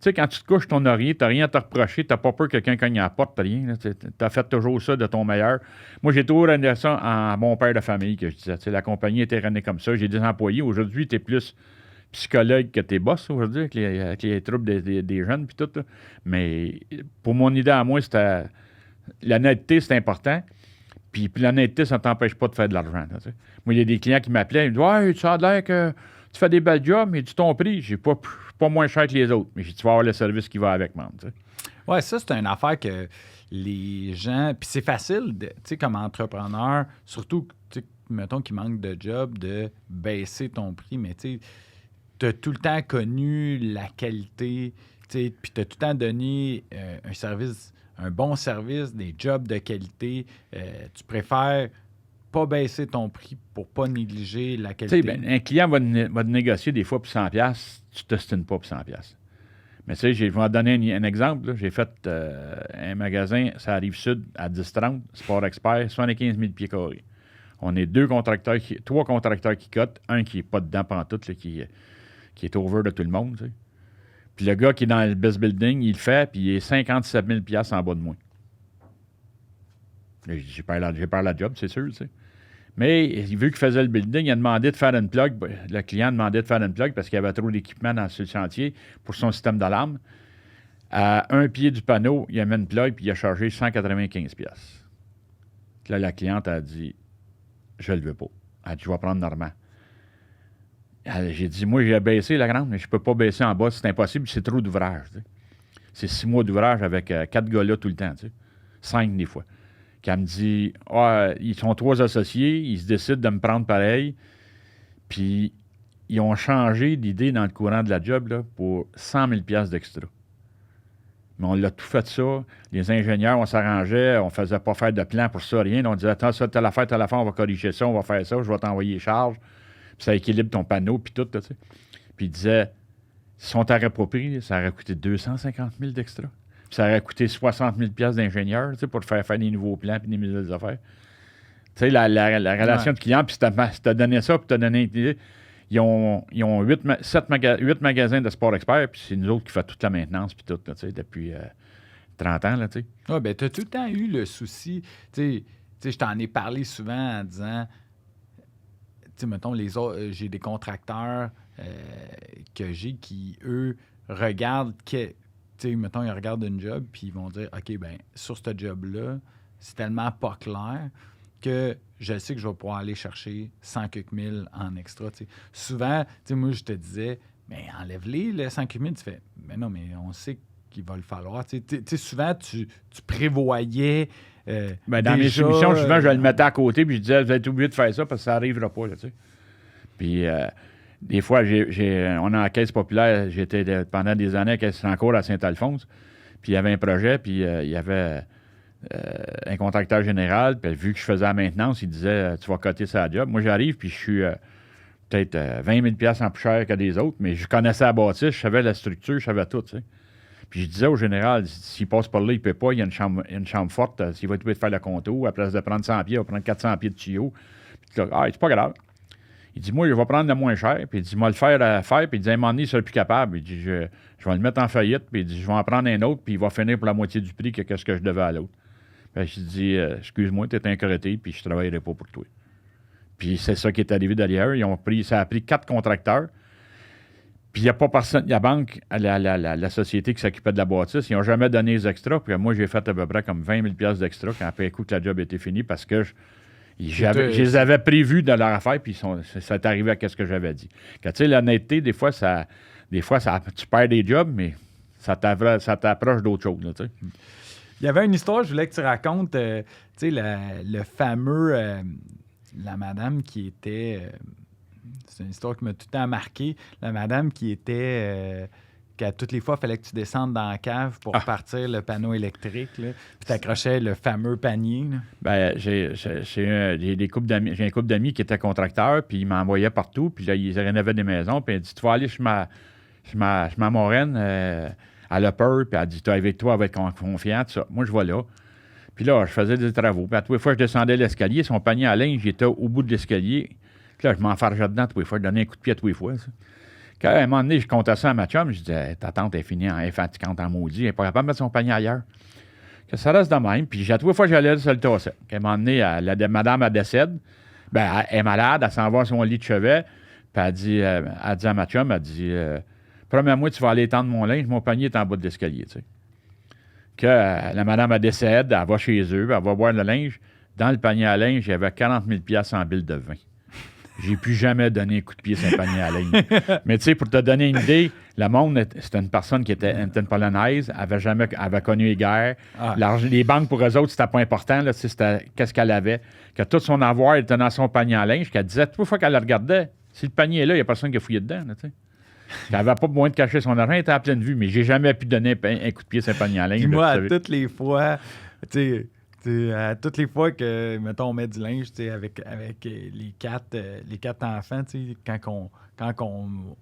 sais, quand tu te couches ton oreiller, tu n'as rien à te reprocher, tu n'as pas peur que quelqu'un cogne à la porte, tu rien. Tu as fait toujours ça de ton meilleur. Moi, j'ai toujours rendu ça à mon père de famille, que je disais. La compagnie était renée comme ça. J'ai des employés. Aujourd'hui, tu es plus psychologue que tes boss, aujourd'hui, avec les troubles des jeunes, puis tout. Là. Mais pour mon idée à moi, c'était l'honnêteté, c'est important. Puis l'honnêteté, ça ne t'empêche pas de faire de l'argent. Là, moi, il y a des clients qui m'appelaient, ils me disent « Ouais, tu as l'air que tu fais des belles jobs, mais tu ton prix, j'ai pas moins cher que les autres. Mais tu vas avoir le service qui va avec moi. » Oui, ça, c'est une affaire que les gens... Puis c'est facile, tu sais, comme entrepreneur, surtout, mettons qu'il manque de job, de baisser ton prix, mais tu sais, tu as tout le temps connu la qualité, puis tu as tout le temps donné un bon service, des jobs de qualité. Tu préfères pas baisser ton prix pour pas négliger la qualité. Tu sais, un client va te négocier des fois pour 100$, tu ne t'ostines pas pour 100$. Mais tu sais, je vais te donner un exemple. Là. J'ai fait un magasin, ça arrive sud, à 10-30, Sport Expert, 75 000 pieds carrés. On est 3 contracteurs qui cotent, un qui n'est pas dedans pantoute, là, qui est over de tout le monde. Tu sais. Puis le gars qui est dans le best building, il le fait, puis il est 57 000$ en bas de moi. J'ai pas la job, c'est sûr, tu sais. Mais vu qu'il faisait le building, il a demandé de faire une plug. Le client a demandé de faire une plug parce qu'il y avait trop d'équipement sur le chantier pour son système d'alarme. À un pied du panneau, il a mis une plug puis il a chargé 195$. Là, la cliente a dit « Je le veux pas. » Elle a dit « Je vais prendre Normand. » J'ai dit « Moi, j'ai baissé la grande, mais je peux pas baisser en bas. C'est impossible, c'est trop d'ouvrage. » C'est 6 mois d'ouvrage avec 4 gars là tout le temps. 5 des fois. Qui me dit, ils sont 3 associés, ils se décident de me prendre pareil. Puis, ils ont changé d'idée dans le courant de la job là, pour 100 000$ d'extra. Mais on l'a tout fait ça. Les ingénieurs, on s'arrangeait, on ne faisait pas faire de plan pour ça, rien. On disait, attends, ça, telle affaire, on va corriger ça, on va faire ça, je vais t'envoyer les charges. Puis ça équilibre ton panneau, puis tout. Là, puis il disait, si on t'aurait pas pris, ça aurait coûté 250 000$ d'extra. Puis ça aurait coûté 60 000$ d'ingénieur pour te faire des nouveaux plans et des nouvelles affaires. Tu sais, la relation de client, puis si t'as donné ça, puis t'as donné... Ils ont 8 magasins de Sport Expert, puis c'est nous autres qui fait toute la maintenance, puis tout, là, depuis 30 ans, tu sais. Oui, bien, t'as tout le temps eu le souci... Tu sais, je t'en ai parlé souvent en disant... sais, mettons, les autres, j'ai des contracteurs que j'ai qui, eux, regardent, tu sais, mettons, ils regardent une job, puis ils vont dire, OK, ben sur ce job-là, c'est tellement pas clair que je sais que je vais pouvoir aller chercher 100 quelques mille en extra. T'sais. Souvent, moi, je te disais, mais enlève-les, le 100 quelques mille. Tu fais, mais non, mais on sait qu'il va le falloir. Souvent, tu prévoyais. Dans mes soumissions, souvent, je le mettais à côté, puis je disais, vous êtes obligé de faire ça parce que ça n'arrivera pas. Là, puis, des fois, on est en caisse populaire, j'étais pendant des années à caisse Rancourt à Saint-Alphonse, puis il y avait un projet, puis il y avait. Un contracteur général, puis vu que je faisais la maintenance, il disait tu vas coter sa job. Moi, j'arrive, puis je suis peut-être 20 000 $ en plus cher que des autres, mais je connaissais la bâtisse, je savais la structure, je savais tout. T'sais. Puis je disais au général s'il passe par là, il ne peut pas, il y a une chambre forte, s'il va être obligé de faire le contour, à place de prendre 100 pieds, il va prendre 400 pieds de tuyau. Puis c'est pas grave. Il dit moi, je vais prendre le moins cher, puis il dit moi le faire à faire, puis il dit à un moment donné, il ne sera plus capable. Il dit je vais le mettre en faillite, puis il dit je vais en prendre un autre, puis il va finir pour la moitié du prix que ce que je devais à l'autre. Ben, je dis, excuse-moi, tu es un crotté, puis je ne travaillerai pas pour toi. Puis c'est ça qui est arrivé derrière. Ça a pris 4 contracteurs. Puis il n'y a pas personne. La banque, la société qui s'occupait de la bâtisse, ils n'ont jamais donné les extras. Puis moi, j'ai fait à peu près comme 20 000 $ d'extra quand après coup que la job était finie parce que je les avais prévus de leur affaire, puis ça est arrivé à ce que j'avais dit. Quand tu sais, l'honnêteté, des fois, tu perds des jobs, mais ça t'approche d'autres choses. Là, tu sais. Il y avait une histoire, je voulais que tu racontes, tu sais, le fameux, la madame qui était, c'est une histoire qui m'a tout le temps marqué, la madame qui était, qu'à toutes les fois, il fallait que tu descendes dans la cave pour partir le panneau électrique, là, puis tu accrochais le fameux panier. Là. Ben, j'ai un couple d'amis qui étaient contracteurs, puis ils m'envoyaient partout, puis là, ils rénovaient des maisons, puis ils dit tu vas aller chez ma moraine, elle a peur, puis elle dit avec toi, elle va être confiante. Ça. Moi, je vais là. Puis là, je faisais des travaux. Puis à toutes les fois, je descendais l'escalier. Son panier à linge, j'étais au bout de l'escalier. Puis là, je m'enfargeais dedans toutes les fois. Je donnais un coup de pied à toutes les fois. Ça. Quand à un moment donné, je comptais ça à ma chum, je disais ta tante est finie, elle est fatigante en maudit. Elle n'est pas capable de mettre son panier ailleurs. Que ça reste de même. Puis à toutes les fois, j'allais se le tasser. À un moment donné, madame, elle décède. Ben, elle est malade. Elle s'en va à son lit de chevet. Puis elle dit à ma chum, elle dit premièrement, tu vas aller étendre mon linge, mon panier est en bas de l'escalier, tu sais. Que la madame, elle décède, elle va chez eux, elle va boire le linge. Dans le panier à linge, il y avait 40 000 $ en bille de vin. J'ai plus jamais donné un coup de pied sur un panier à linge. Mais tu sais, pour te donner une idée, le monde, c'était une personne qui était une polonaise, elle avait connu les guerres. Les banques, pour eux autres, c'était pas important, là, c'était qu'est-ce qu'elle avait. Que tout son avoir était dans son panier à linge, qu'elle disait, toute fois qu'elle le regardait, si le panier est là, il n'y a personne qui a fouillé dedans, là, tu sais. Elle n'avait pas besoin de cacher son argent, elle était à pleine vue, mais j'ai jamais pu donner un coup de pied sur un panier à linge. Puis moi, à toutes les fois, tu sais, à toutes les fois que, mettons, on met du linge, tu sais, avec les quatre enfants, tu sais, quand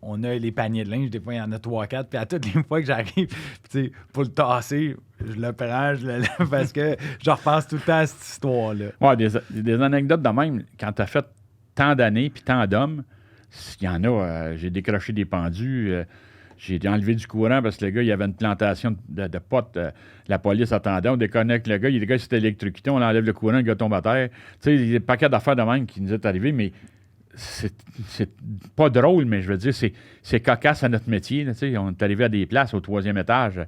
on a les paniers de linge, des fois, il y en a 3-4, puis à toutes les fois que j'arrive, tu sais, pour le tasser, je le prends, je le lève, parce que je repense tout le temps à cette histoire-là. Ouais, des anecdotes de même, quand tu as fait tant d'années puis tant d'hommes, il y en a, j'ai décroché des pendus, j'ai enlevé du courant parce que le gars, il y avait une plantation de potes, la police attendait, on déconnecte le gars, s'était électrocuté, on enlève le courant, le gars tombe à terre. Tu sais, il y a un paquet d'affaires de même qui nous est arrivé, mais c'est pas drôle, mais je veux dire, c'est cocasse à notre métier. Là, tu sais, on est arrivé à des places au 3e étage,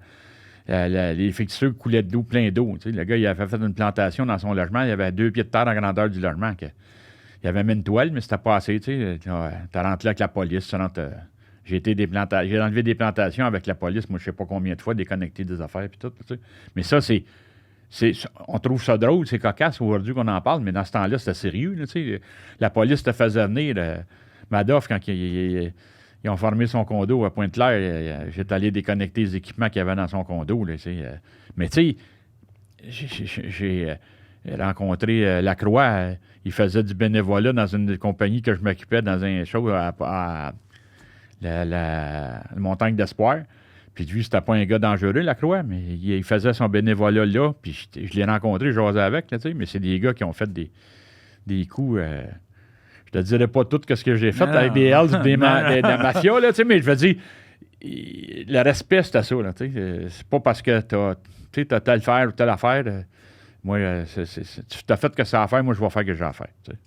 les fixtures coulaient d'eau, plein d'eau. Tu sais, le gars, il avait fait une plantation dans son logement, il y avait 2 pieds de terre en grandeur du logement. Il y avait même une toile, mais c'était pas assez, tu sais. Tu rentres là avec la police, j'ai enlevé des plantations avec la police, moi, je sais pas combien de fois, déconnecté des affaires, puis tout, tu sais. Mais ça, on trouve ça drôle, c'est cocasse aujourd'hui qu'on en parle, mais dans ce temps-là, c'était sérieux, là, tu sais. La police te faisait venir. Madoff, quand ils ont formé son condo à Pointe-Claire, j'étais allé déconnecter les équipements qu'il y avait dans son condo, là, tu sais. Mais tu sais, j'ai rencontré Lacroix, il faisait du bénévolat dans une compagnie que je m'occupais dans un show à la Montagne d'Espoir. Puis lui, c'était pas un gars dangereux, Lacroix, mais il faisait son bénévolat là, puis je l'ai rencontré, je jasais avec, là, tu sais, mais c'est des gars qui ont fait des coups... je te dirais pas tout ce que j'ai fait avec des Hells, des mafias, là, tu sais, mais je veux dire, le respect, c'était ça, là, tu sais. C'est pas parce que t'as tel faire ou telle affaire... moi, tu t'as fait que ça à faire, moi, je vais faire que j'ai à faire. Tu sais.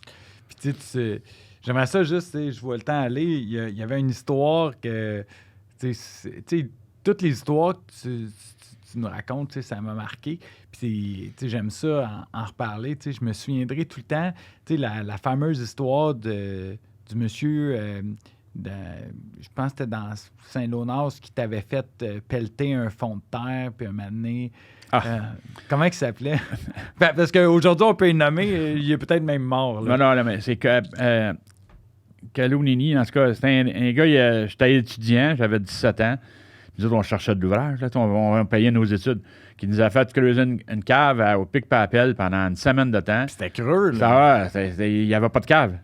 Puis, tu sais, J'aimerais ça juste, je vois le temps aller. Il y avait une histoire que, toutes les histoires que tu nous racontes, ça m'a marqué. Puis j'aime ça en reparler. Je me souviendrai tout le temps, la fameuse histoire du monsieur, je pense que c'était dans Saint-Léonard, qui t'avait fait pelleter un fond de terre, puis un moment donné... comment il s'appelait? Parce qu'aujourd'hui, on peut le nommer, il est peut-être même mort. Là. Non, mais c'est que Calounini, en tout cas, c'était un gars, j'étais étudiant, j'avais 17 ans. Nous autres, on cherchait de l'ouvrage, là, on payait nos études, qui nous a fait creuser une cave au Pic-Papel pendant une semaine de temps. C'était creux, là. Il n'y avait pas de cave.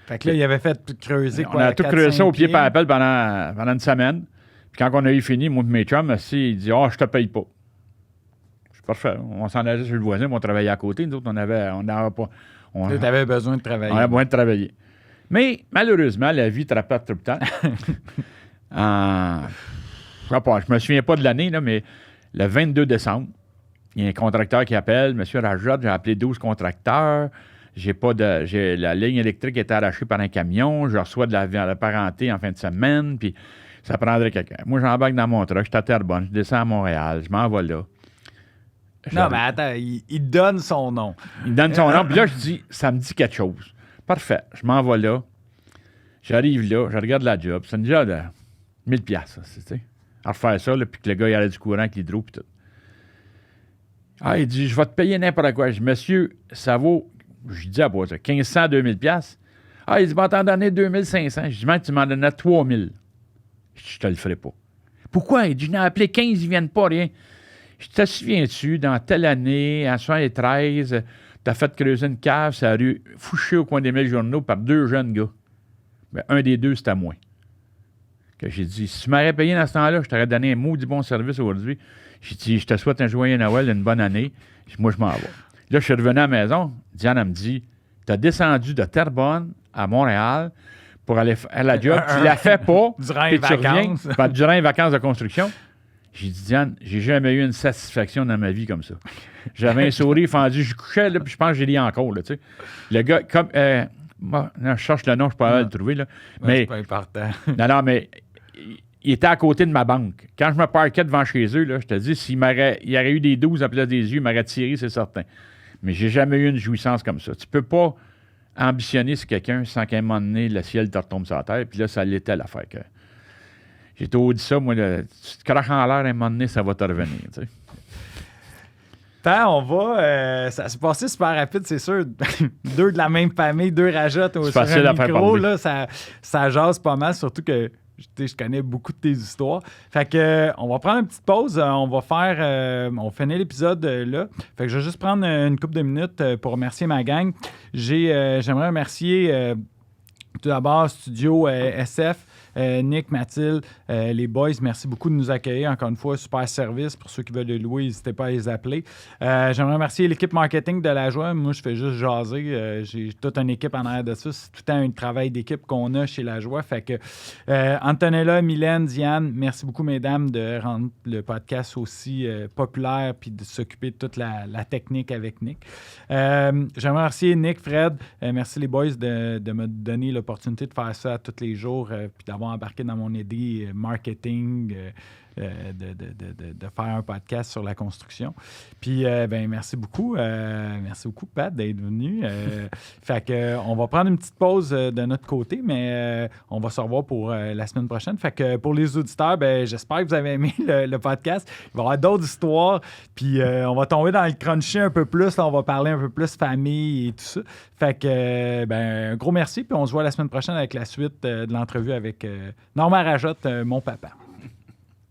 Fait que là, il avait fait creuser On a tout creusé ça au Pied-Papel pendant une semaine. Puis quand on a eu fini, moi et mes chums, il dit « je te paye pas. » C'est parfait. On s'en allait chez le voisin, on travaillait à côté. Nous autres, on n'avait pas... Tu avais besoin de travailler. On avait besoin de travailler. Mais malheureusement, la vie te rappelle tout le temps. Je ne me souviens pas de l'année, là, mais le 22 décembre, il y a un contracteur qui appelle. Monsieur Rajot, j'ai appelé 12 contracteurs. La ligne électrique était arrachée par un camion. Je reçois de la parenté en fin de semaine. Puis ça prendrait quelqu'un. Moi, j'embarque dans mon truck. Je suis à Terrebonne. Je descends à Montréal. Je m'en vais là. Non, mais attends. Il donne son nom. Il donne son nom. Puis là, je dis, ça me dit quelque chose. Parfait. Je m'en vais là. J'arrive là. Je regarde la job. C'est une job de 1000$, tu sais. À refaire ça, là, puis que le gars, il allait du courant avec l'hydro, puis tout. Il dit, je vais te payer n'importe quoi. Je dis, monsieur, ça vaut, je dis à bois, 1500, 2000$. Il dit, t'en donner 2500. Je dis, man, tu m'en donnais 3000. Je dis, je te le ferai pas. Pourquoi? Il dit, je n'ai appelé 15, ils viennent pas, rien. Je te souviens-tu, dans telle année, en 73, t'as fait creuser une cave, ça a rue Fouché au coin des 1000 journaux par 2 jeunes gars. Ben, un des 2, c'était à moi. Que j'ai dit, si tu m'aurais payé dans ce temps-là, je t'aurais donné un maudit bon service aujourd'hui. J'ai dit, je te souhaite un joyeux Noël, une bonne année. Moi, je m'en vais. Là, je suis revenu à la maison. Diane, elle me dit, tu as descendu de Terrebonne à Montréal pour aller faire la job. Tu l'as fait pas. Durant les vacances. Durant les vacances de construction. J'ai dit, Diane, j'ai jamais eu une satisfaction dans ma vie comme ça. J'avais un sourire fendu. Je couchais, là, puis je pense que j'ai dit encore. Là, tu sais. Le gars, comme... non, je cherche le nom, je peux pas le trouver. Là. Mais, c'est pas important. non, mais... Il était à côté de ma banque. Quand je me parquais devant chez eux, là, je te dis, il y aurait eu des 12 à place des yeux, il m'aurait tiré, c'est certain. Mais j'ai jamais eu une jouissance comme ça. Tu peux pas ambitionner sur quelqu'un sans qu'à un moment donné, le ciel te retombe sur la terre. Puis là, ça l'était l'affaire. Que... J'ai toujours dit ça, moi, tu te craches en l'air, à un moment donné, ça va te revenir. Tu sais. On va... ça s'est passé super rapide, c'est sûr. 2 de la même famille, 2 rajottes au sur un micro. Là, ça jase pas mal, surtout que je connais beaucoup de tes histoires. Fait que on va prendre une petite pause. On va faire... on finit l'épisode là. Fait que je vais juste prendre une couple de minutes pour remercier ma gang. J'aimerais remercier tout d'abord Studio SF, Nick, Mathilde, les boys, merci beaucoup de nous accueillir. Encore une fois, super service. Pour ceux qui veulent le louer, n'hésitez pas à les appeler. J'aimerais remercier l'équipe marketing de La Joie. Moi, je fais juste jaser. J'ai toute une équipe en arrière de ça. C'est tout le temps un travail d'équipe qu'on a chez La Joie. Fait que Antonella, Mylène, Diane, merci beaucoup, mesdames, de rendre le podcast aussi populaire puis de s'occuper de toute la technique avec Nick. J'aimerais remercier Nick, Fred. Merci les boys de me donner l'opportunité de faire ça tous les jours puis d'avoir embarqué dans mon idée marketing, de faire un podcast sur la construction. Puis, merci beaucoup. Merci beaucoup, Pat, d'être venu. Fait que, on va prendre une petite pause de notre côté, mais on va se revoir pour la semaine prochaine. Fait que pour les auditeurs, j'espère que vous avez aimé le podcast. Il va y avoir d'autres histoires. Puis, on va tomber dans le crunchy un peu plus. Là, on va parler un peu plus famille et tout ça. Fait que, un gros merci. Puis, on se voit la semaine prochaine avec la suite de l'entrevue avec Normand Rajotte, mon papa.